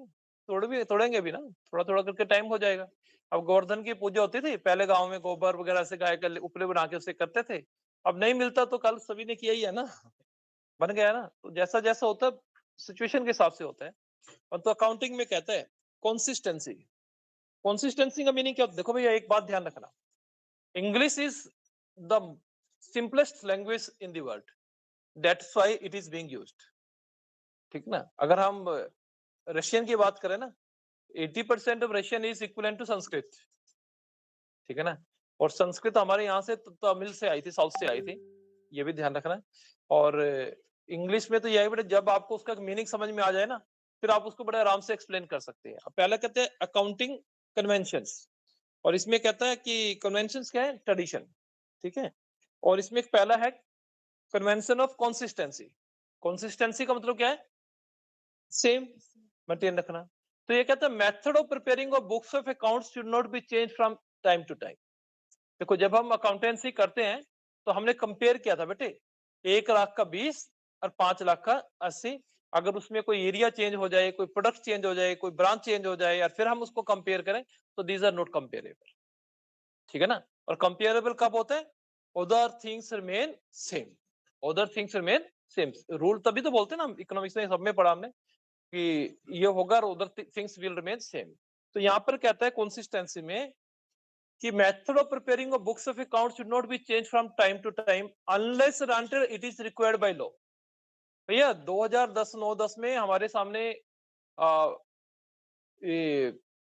तोड़ेंगे भी ना, थोड़ा थोड़ा करके टाइम हो जाएगा। अब गोवर्धन की पूजा होती थी पहले, गांव में गोबर वगैरह से गाय का उपले बना के उसे करते थे। अब नहीं मिलता तो कल सभी ने किया ही है ना, बन गया ना। तो जैसा जैसा होता है सिचुएशन के हिसाब से होता है। और तो अकाउंटिंग में कहता है कंसिस्टेंसी। कंसिस्टेंसी का मीनिंग क्या? देखो भैया एक बात ध्यान रखना, English is the simplest language in the world, that's why it is being used, ठीक ना। अगर हम रशियन की बात करें ना, 80% of Russian is equivalent to Sanskrit, ठीक है ना। और संस्कृत हमारे यहाँ से तमिल से आई थी, साउथ से आई थी, ये भी ध्यान रखना। और इंग्लिश में तो यही बेटा, जब आपको उसका मीनिंग समझ में आ जाए ना, फिर आप उसको बड़े आराम से एक्सप्लेन कर सकते हैं। अब पहले कहते हैं अकाउंटिंग कन्वेंशंस, और इसमें कहता है कि कन्वेंशंस क्या है? ट्रेडिशन, ठीक है। और इसमें एक पहला है कन्वेंशन ऑफ कंसिस्टेंसी। कंसिस्टेंसी का मतलब क्या है? सेम, मेंटेन रखना। तो ये कहता है method of preparing of books of accounts should not be change from time to time. देखो जब हम अकाउंटेंसी करते हैं तो हमने कंपेयर किया था बेटे, 1 लाख का 20 और 5 लाख का 80। अगर उसमें कोई एरिया चेंज हो जाए, कोई प्रोडक्ट चेंज हो जाए, कोई ब्रांच चेंज हो जाए, और फिर हम उसको कंपेयर करें, तो दीज आर नॉट कंपेरेबल, ठीक है ना। और कंपेरेबल कब होता है? Other things remain same, other things remain same. Rule तभी तो बोलते हैं ना, इकोनॉमिक्स में सब में पढ़ा हमने कि ये होगा और other things will remain same. तो यहाँ पर कहता है कंसिस्टेंसी में कि method of preparing of books of account should not be change from time to time unless until it is required by law. भैया 2010 9-10 में हमारे सामने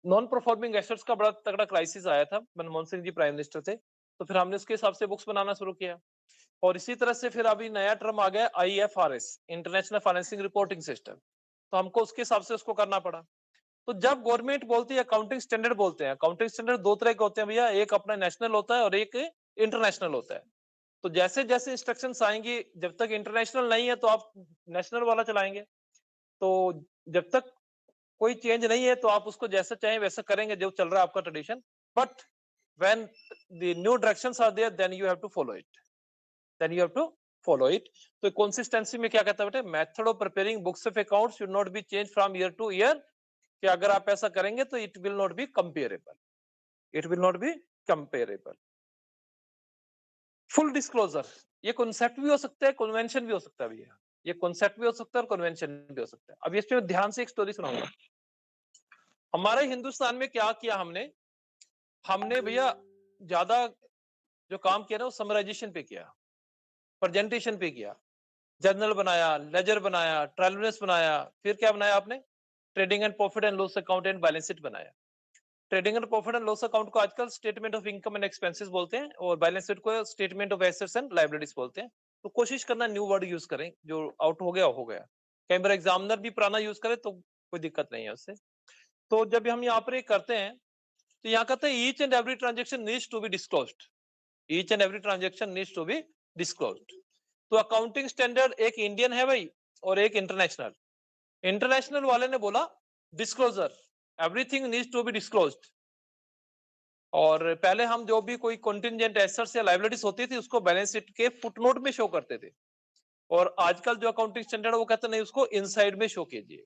नॉन परफॉर्मिंग एसेट्स का बड़ा तगड़ा क्राइसिस आया था, मनमोहन सिंह जी प्राइम मिनिस्टर थे, तो फिर हमने उसके हिसाब से बुक्स बनाना शुरू किया। और इसी तरह से फिर अभी नया टर्म आ गया IFRS, international financing reporting system, तो हमको उसके हिसाब से उसको करना पड़ा। तो जब गवर्नमेंट बोलती है अकाउंटिंग स्टैंडर्ड बोलते हैं, अकाउंटिंग स्टैंडर्ड दो तरह के होते हैं भैया, एक अपना नेशनल होता है और एक इंटरनेशनल होता है। तो जैसे जैसे इंस्ट्रक्शंस आएंगी, जब तक इंटरनेशनल नहीं है तो आप नेशनल वाला चलाएंगे, तो जब तक कोई चेंज नहीं है तो आप उसको जैसा चाहें वैसा करेंगे, जो चल रहा है आपका tradition. But when the new directions are there then you have to follow it, then you have to follow it. तो कंसिस्टेंसी में क्या कहता है बेटे? Method of preparing books of accounts should not be change from year to year, कि अगर आप ऐसा करेंगे तो it will not be comparable, it will not be comparable. Full disclosure, ये कॉन्सेप्ट भी हो सकता है, कन्वेंशन भी हो सकता है भैया, ये कॉन्सेप्ट भी हो सकता है और कन्वेंशन भी हो सकता है। अब इसमें ध्यान से एक स्टोरी सुनाऊंगा। हमारे हिंदुस्तान में क्या किया हमने, हमने भैया ज्यादा जो काम किया ना वो समराइजेशन पे किया, प्रेजेंटेशन पे किया, जर्नल बनाया, लेजर बनाया, ट्रायल बैलेंस बनाया, फिर क्या बनाया आपने? Trading and profit and loss account and balance sheet बनाया। Trading and profit and loss account को आजकल statement of income and expenses बोलते हैं, और बैलेंस शीट को statement of assets and liabilities बोलते हैं। तो कोशिश करना न्यू वर्ड यूज करें, जो आउट हो गया हो गया। कई बार एग्जामिनर भी पुराना यूज करे तो कोई दिक्कत नहीं है उससे। तो जब हम यहाँ पर करते हैं तो यहाँ कहते हैं each and every transaction needs to be disclosed, each and every transaction needs to be disclosed. तो अकाउंटिंग स्टैंडर्ड एक इंडियन है भाई और एक इंटरनेशनल। इंटरनेशनल वाले ने बोला disclosure, everything needs to be disclosed. और पहले हम जो भी कोई कंटिंजेंट एसेट्स या लायबिलिटीज होती थी उसको बैलेंस शीट के फुटनोट में शो करते थे, और आजकल जो अकाउंटिंग स्टैंडर्ड वो कहते नहीं, उसको इनसाइड में शो कीजिए।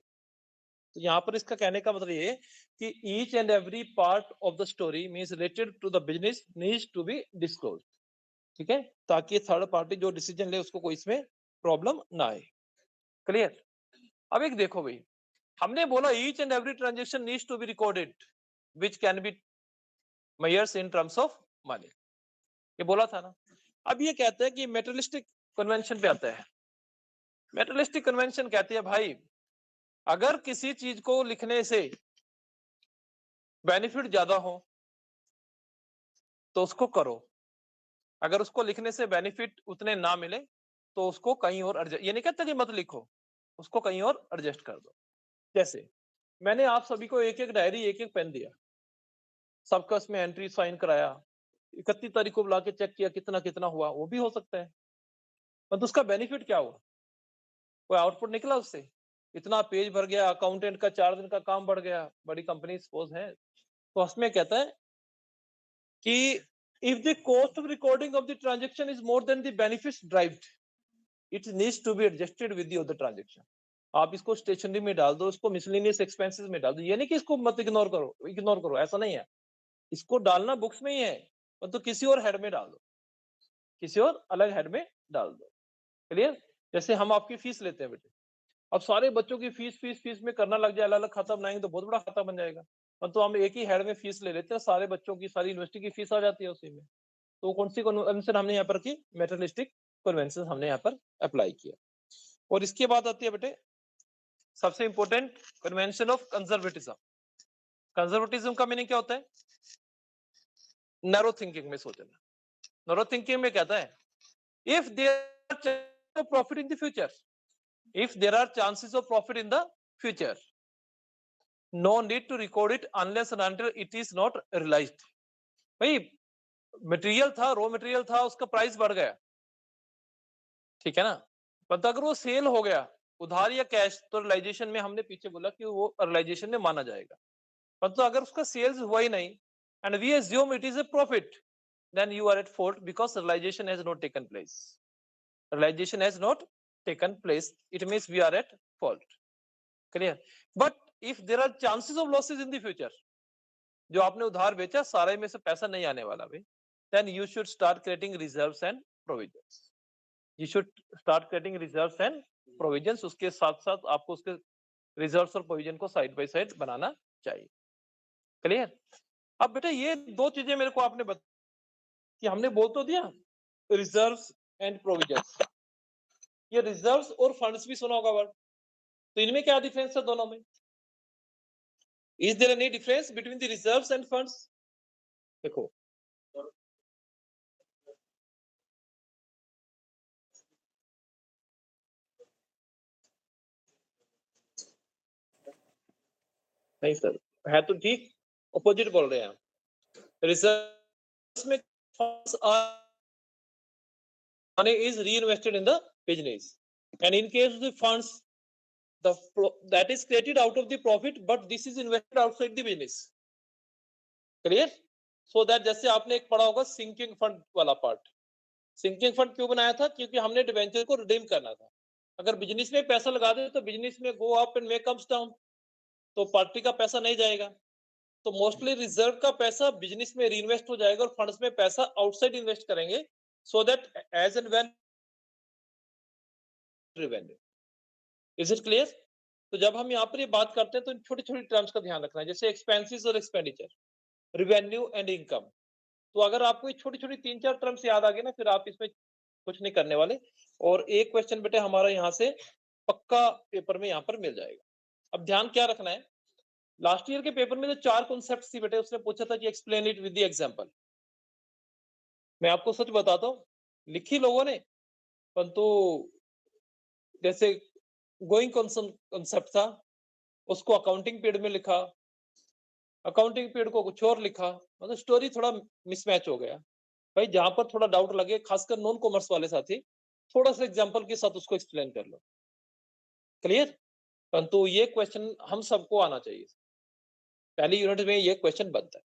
तो यहाँ पर इसका कहने का मतलब ये कि each and every part of the story means related to the business needs to be disclosed, ठीक है, ताकि थर्ड पार्टी जो डिसीजन ले उसको कोई इसमें प्रॉब्लम ना आए। क्लियर? अब एक देखो भाई, हमने बोला each and every transaction needs to be recorded which can be measures in terms of money, ये बोला था ना। अब ये कहते हैं कि मेटेरियलिस्टिक कन्वेंशन पे आता है। मेटेरियलिस्टिक कन्वेंशन कहती है भाई अगर किसी चीज को लिखने से बेनिफिट ज्यादा हो तो उसको करो, अगर उसको लिखने से बेनिफिट उतने ना मिले तो उसको कहीं और एडजस्ट, ये नहीं कहता कि मत लिखो, उसको कहीं और एडजस्ट कर दो। जैसे मैंने आप सभी को एक एक डायरी एक एक पेन दिया, सबका उसमें एंट्री साइन कराया, 31 तारीख को बुला के चेक किया कितना कितना हुआ, वो भी हो सकता है, पर उसका बेनिफिट क्या हुआ, कोई आउटपुट निकला उससे, इतना पेज भर गया, अकाउंटेंट का 4 दिन का काम बढ़ गया, बड़ी कंपनी सपोज है, तो उसमें कहता है कि if the cost of recording of the transaction is more than the benefits derived, it needs to be adjusted with the other transaction. आप इसको स्टेशनरी में डाल दो, इसको मिसलेनियस एक्सपेंसेस में डाल दो, ये नहीं कि इसको मत इग्नोर करो, ऐसा नहीं है, इसको डालना बुक्स में ही है, तो किसी और हेड में डाल दो, किसी और अलग हेड में डाल दो। क्लियर? जैसे हम आपकी फीस लेते हैं बेटे, अब सारे बच्चों की फीस में करना लग जाए, अलग अलग खाता बनाएंगे तो बहुत बड़ा खाता बन जाएगा, तो हम एक ही हेड में फीस ले लेते हैं, सारे बच्चों की सारी यूनिवर्सिटी की फीस आ जाती है उसी में। तो कौन सी कन्वेंशन हमने यहाँ पर की, मेटरलिस्टिक कन्वेंशन हमने यहाँ पर अप्लाई किया। और इसके बाद आती है बेटे सबसे important convention of conservatism. Conservatism का मीनिंग क्या होता है, नैरो थिंकिंग में सोचना। नैरो थिंकिंग में कहता है if there are profit in the future, if there are chances of profit in the future, no need to record it unless and until it is not realized। भाई material था, raw material था, उसका price बढ़ गया, ठीक है ना, पर अगर वो सेल हो गया उधार या कैश, तो रियलाइजेशन में हमने पीछे बोला कि वो रियलाइजेशन में माना जाएगा, पर तो अगर उसका सेल्स हुआ ही नहीं and we assume it is a profit, then you are at fault because realization has not taken place। realization has not taken place, it means we are at fault। clear? But if there are chances of losses in the future, जो आपने उधार बेचा सारे में से पैसा नहीं आने वाला भाई, then you should start creating reserves and provisions। you should start creating reserves and provisions, उसके साथ साथ आपको उसके रिजर्व्स और प्रोविजन को साइड बाय साइड बनाना चाहिए। क्लियर? अब बेटा ये दो चीजें मेरे को आपने बता कि हमने बोल तो दिया रिजर्व्स एंड प्रोविजंस, ये रिजर्व्स और फंड्स भी सुना होगा वर्ड, तो इनमें क्या डिफरेंस है दोनों में, is there any difference between the reserves and funds? देखो नहीं सर, है तो ठीक, अपोजिट बोल रहे हैं हम। रिजर्व्स में funds are money is reinvested in the business, and in case of the funds, that is created out of the profit, but this is invested outside the business। clear? so that जैसे आपने एक पढ़ा होगा sinking fund वाला part, sinking fund क्यों बनाया था, क्योंकि हमने डिवेंचर को रिडीम करना था, अगर बिजनेस में पैसा लगा दे तो बिजनेस में go up and may comes down, तो पार्टी का पैसा नहीं जाएगा, तो मोस्टली रिजर्व का पैसा बिजनेस में रीइन्वेस्ट हो जाएगा और फंड्स में पैसा आउटसाइड इन्वेस्ट करेंगे, so that as and when revenue. Is it clear? तो जब हम यहाँ पर ये बात करते हैं तो इन छोटी छोटी टर्म्स का ध्यान रखना है, जैसे एक्सपेंसेस और एक्सपेंडिचर, रिवेन्यू एंड इनकम, तो अगर आपको ये छोटी छोटी 3-4 टर्म्स याद आ गए ना, फिर आप इसमें कुछ नहीं करने वाले, और एक क्वेश्चन बेटे हमारा यहाँ से पक्का पेपर में यहाँ पर मिल जाएगा। अब ध्यान क्या रखना है, लास्ट ईयर के पेपर में जो 4 कॉन्सेप्ट थी बेटे, उसने पूछा था कि explain it with the example. मैं आपको सच बताता हूँ, लिखी लोगों ने, परंतु जैसे गोइंग कॉन्सेप्ट था उसको अकाउंटिंग पीरियड में लिखा, अकाउंटिंग पीरियड को कुछ और लिखा, मतलब स्टोरी थोड़ा मिसमैच हो गया। भाई जहां पर थोड़ा डाउट लगे, खासकर नॉन कॉमर्स वाले साथी, थोड़ा सा एग्जांपल के साथ उसको एक्सप्लेन कर लो। क्लियर? परंतु ये क्वेश्चन हम सबको आना चाहिए, पहली यूनिट में ये क्वेश्चन बनता है।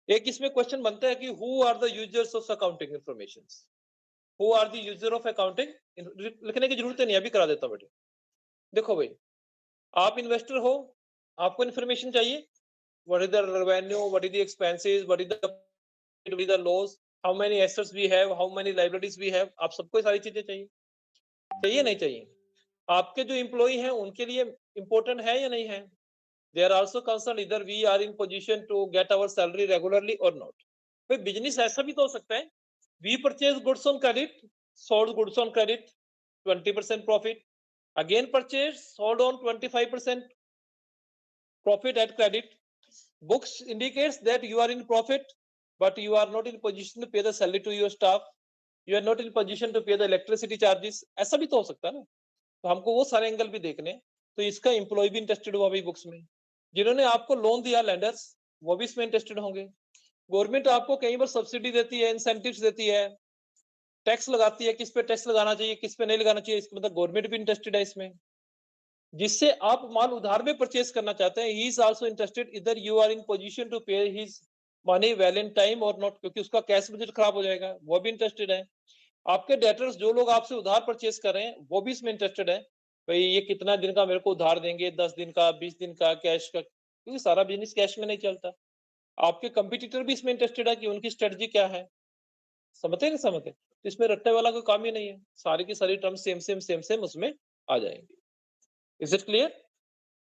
एक इसमें क्वेश्चन बनता है कि who are the users of accounting information, who are the user of accounting, लिखने की जरूरत नहीं, अभी करा देता हूं बेटे। देखो भाई, आप इन्वेस्टर हो, आपको इन्फॉर्मेशन चाहिए, what is the revenue, what is the expenses, what is the loss, how many assets we have, how many liabilities we have, आप सबको सारी चीजें चाहिए, चाहिए नहीं चाहिए? आपके जो एम्प्लॉय हैं उनके लिए इंपॉर्टेंट है या नहीं है? they are also concerned either we are in position to get our salary regularly or not। भाई बिजनेस ऐसा भी तो हो सकता है, we purchase goods on credit, sold goods on credit, 20% profit, again purchase, sold on 25% profit and credit. Books indicates that you are in profit, but you are not in position to pay the salary to your staff. You are not in position to pay the electricity charges. ऐसा भी तो हो सकता है ना, तो हमको वो सारे एंगल भी देखने हैं। तो इसका एम्प्लॉय भी इंटरेस्टेड हुआ भाई बुक्स में, जिन्होंने आपको लोन दिया लेंडर्स वो भी इसमें इंटरेस्टेड होंगे। गवर्नमेंट आपको कई बार सब्सिडी देती है, इंसेंटिव्स देती है, टैक्स लगाती है, किस पे टैक्स लगाना चाहिए किस पे नहीं लगाना चाहिए, इसका मतलब गवर्नमेंट भी इंटरेस्टेड है इसमें। जिससे आप माल उधार में परचेस करना चाहते हैं, ही इज आल्सो इंटरेस्टेड, इधर you are in position to pay his money well in time और नॉट, क्योंकि उसका कैश बजट खराब हो जाएगा, वो भी इंटरेस्टेड है। आपके डेटर्स जो लोग आपसे उधार परचेस कर रहे हैं वो भी इसमें इंटरेस्टेड है, भाई ये कितना दिन का मेरे को उधार देंगे, 10 दिन का, 20 दिन का कैश का, क्योंकि सारा बिजनेस कैश में नहीं चलता। आपके कंपटीटर भी इसमें इंटरेस्टेड है कि उनकी स्ट्रेटजी क्या है, समझते हैं नहीं समझते? तो इसमें रट्टे वाला कोई काम ही नहीं है, सारी की सारी टर्म सेम उसमें आ जाएंगे। Is it clear?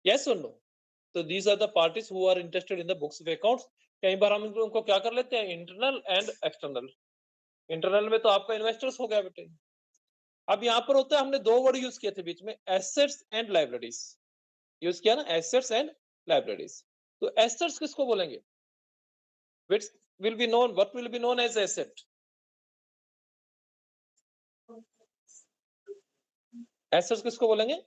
यस और नो? तो these are the parties who are interested in the books of accounts. कई बार हम उनको क्या कर लेते हैं, इंटरनल एंड एक्सटर्नल। इंटरनल में तो आपका इन्वेस्टर्स हो गया बेटे। अब यहाँ पर होता है, हमने दो वर्ड यूज किए थे बीच में, एसेट्स एंड लाइबिलिटीज यूज किया ना, एसेट्स एंड लाइबिलिटीज। तो एसेट्स किसको बोलेंगे? which will be known, what will be known as asset? Assets किसको बोलेंगे?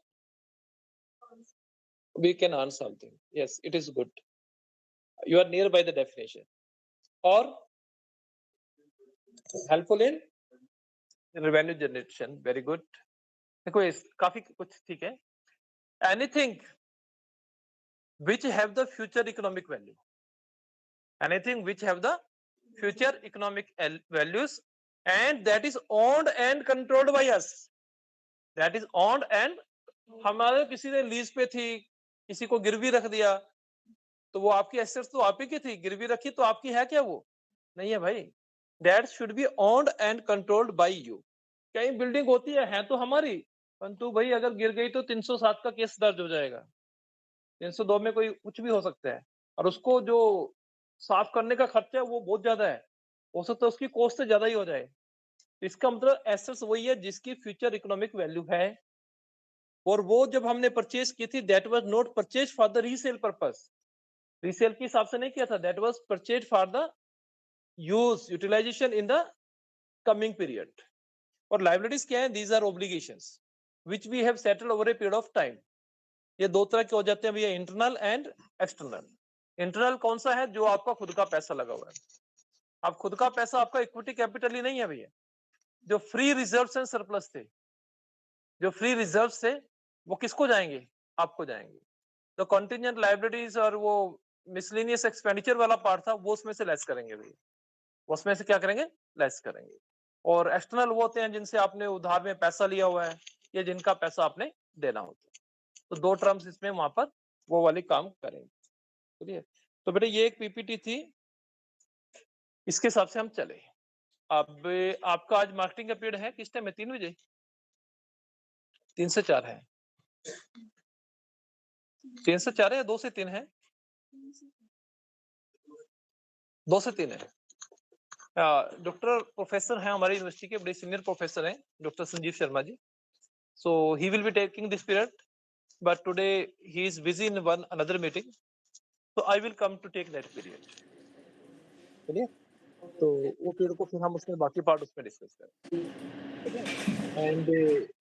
We can earn something. Yes, it is good. You are nearby the definition. Or helpful in revenue generation. Very good. देखो इस काफी कुछ ठीक है। Anything which have the future economic value. Anything which have the future economic values and that is owned and controlled by us. That is owned and हमारे किसी ने lease पे थी, किसी को गिरवी रख दिया, तो वो आपकी एसेट्स तो आप ही की थी, गिरवी रखी तो आपकी है क्या? वो नहीं है भाई। That should be owned and controlled by you. कहीं बिल्डिंग होती है तो हमारी, परंतु भाई अगर गिर गई तो 307 का केस दर्ज हो जाएगा, 302 में कोई कुछ भी हो सकता है, और उसको जो साफ करने का खर्चा है वो बहुत ज्यादा है, हो सकता है उसकी कॉस्ट से ज्यादा ही हो जाए। इसका मतलब एसेट्स वही है जिसकी फ्यूचर इकोनॉमिक वैल्यू है, और वो जब हमने परचेज की थी that was not purchase for the resale purpose, resale के हिसाब से नहीं किया था, that was purchase for the use utilization in the coming period. और लायबिलिटीज क्या है? These are obligations which we have settled over a period of time. ये दो तरह के हो जाते हैं भैया, इंटरनल एंड एक्सटर्नल। इंटरनल कौन सा है? जो आपका खुद का पैसा लगा हुआ है। अब खुद का पैसा आपका इक्विटी कैपिटल ही नहीं है भैया, जो फ्री रिजर्व्स एंड सरप्लस थे, जो फ्री रिजर्व्स थे वो किसको जाएंगे? आपको जाएंगे। तो कंटिजेंट लायबिलिटीज और वो मिसलेनियस एक्सपेंडिचर वाला पार्ट था वो उसमें से लेस करेंगे भैया, उसमें से क्या करेंगे? लेस करेंगे। और एक्सटर्नल वो होते हैं जिनसे आपने उधार में पैसा लिया हुआ है या जिनका पैसा आपने देना होता है। तो दो टर्म्स इसमें वहां पर वो वाले काम करेंगे। चलिए, तो बेटा ये एक पीपीटी थी, इसके हिसाब से हम चले। अब आपका आज मार्केटिंग का पीरियड है किस टाइम है? 3 बजे, 3 से 4 है, 3 से 4 है या 2 से 3 है? 2 से 3 है। डॉक्टर प्रोफेसर हैं हमारी यूनिवर्सिटी के, बड़े सीनियर प्रोफेसर हैं, doctor Sanjeev Sharma ji. So he will be taking this period, but today he is busy in one another meeting, so I will come to take that period. चलिए, तो वो पीरियड को फिर हम उसमें बाकी पार्ट उसमें डिस्कस करें। And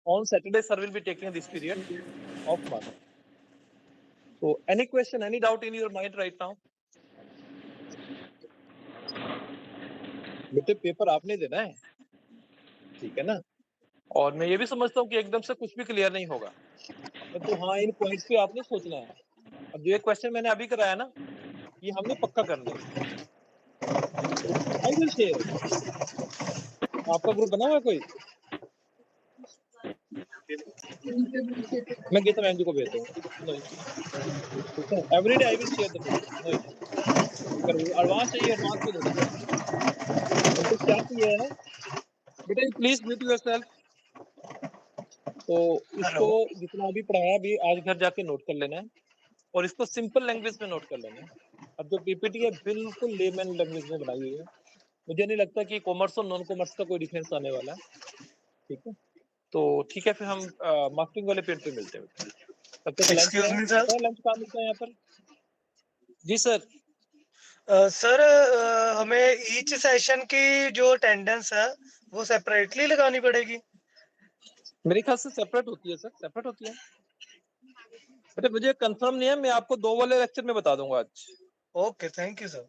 on Saturday sir will be taking this period of month. So any question, any doubt in your mind right now? बेटे पेपर आपने देना है, ठीक है ना? और मैं ये भी समझता हूँ कि एकदम से कुछ भी क्लियर नहीं होगा, तो हाँ इन पॉइंट्स पे आपने सोचना है। अब जो ये क्वेश्चन मैंने अभी कराया ना, ये हमने पक्का करना है। आई विल शेयर। आपका ग्रुप बना हुआ है कोई? मैं गीता मैम जी को भेजता हूँ। ठीक है, everyday I will share the PDF, no issue. अगर एडवांस चाहिए एडवांस में दे दूंगा। हमको क्या चाहिए है बेटा, प्लीज म्यूट योरसेल्फ। तो इसको जितना भी पढ़ाया अभी आज घर जाके नोट कर लेना है, और इसको सिंपल लैंग्वेज में नोट कर लेना है। अब जो पीपीटी है बिल्कुल लेमैन लैंग्वेज में बनाई हुई है, मुझे नहीं लगता कि कॉमर्स और नॉन कॉमर्स का कोई डिफरेंस आने वाला है। ठीक है, तो ठीक है, फिर हम मार्केटिंग वाले पीरियड पे मिलते हैं। तब तक लंच है, लंच कहाँ मिलता है यहाँ पर? जी सर। सर हमें ईच सेशन की जो अटेंडेंस है वो सेपरेटली लगानी पड़ेगी। मेरे ख्याल से सेपरेट होती है सर, सेपरेट होती है। बेटा मुझे कंफर्म नहीं है, मैं आपको 2 वाले लेक्चर में बता दूंगा आज। Okay, thank you sir.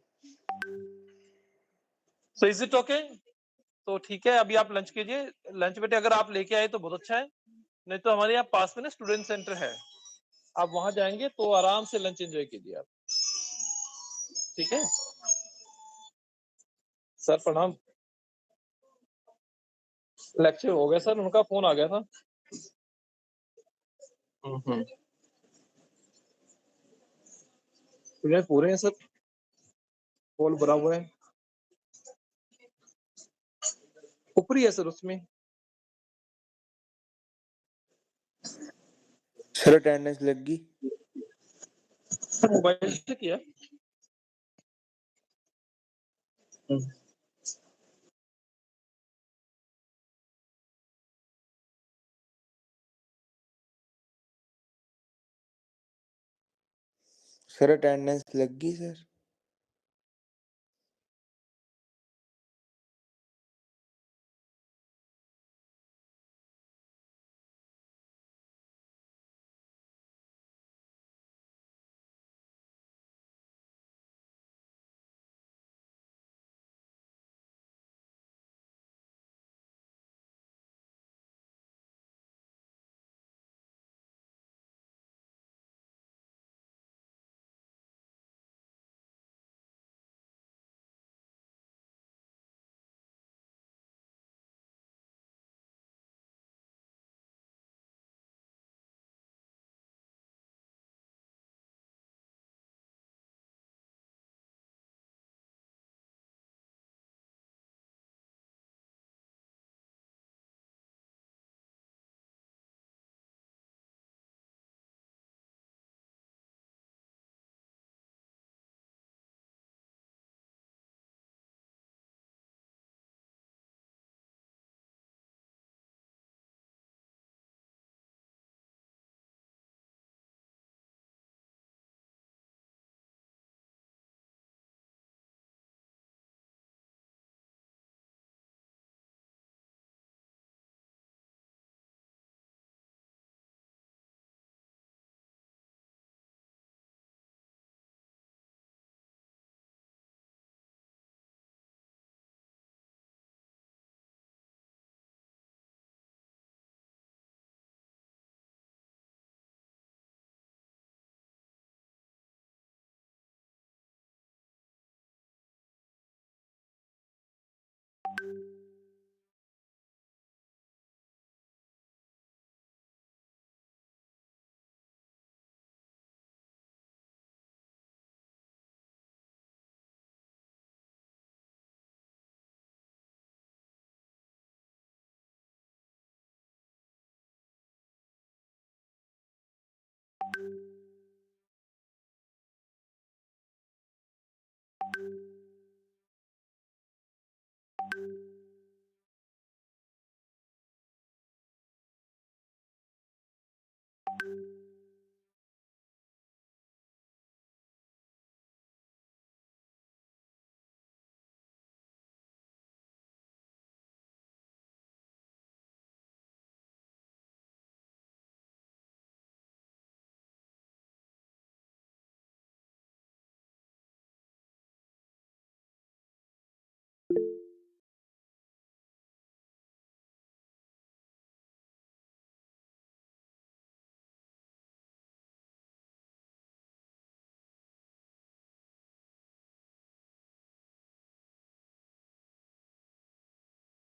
So is it okay? तो ठीक है, अभी आप लंच कीजिए। लंच बेटे अगर आप लेके आए तो बहुत अच्छा है, नहीं तो हमारे यहाँ पास में ना स्टूडेंट सेंटर है, आप वहां जाएंगे तो आराम से लंच एंजॉय कीजिए आप। ठीक है सर, प्रणाम। लेक्चर हो गया सर, उनका फोन आ गया था। स्टूडेंट पूरे हैं सर, कॉल भरा हुआ है, ऊपरी है सर उसमें। सर अटेंडेंस लग गई। मोबाइल से किया। सर अटेंडेंस लग गई सर।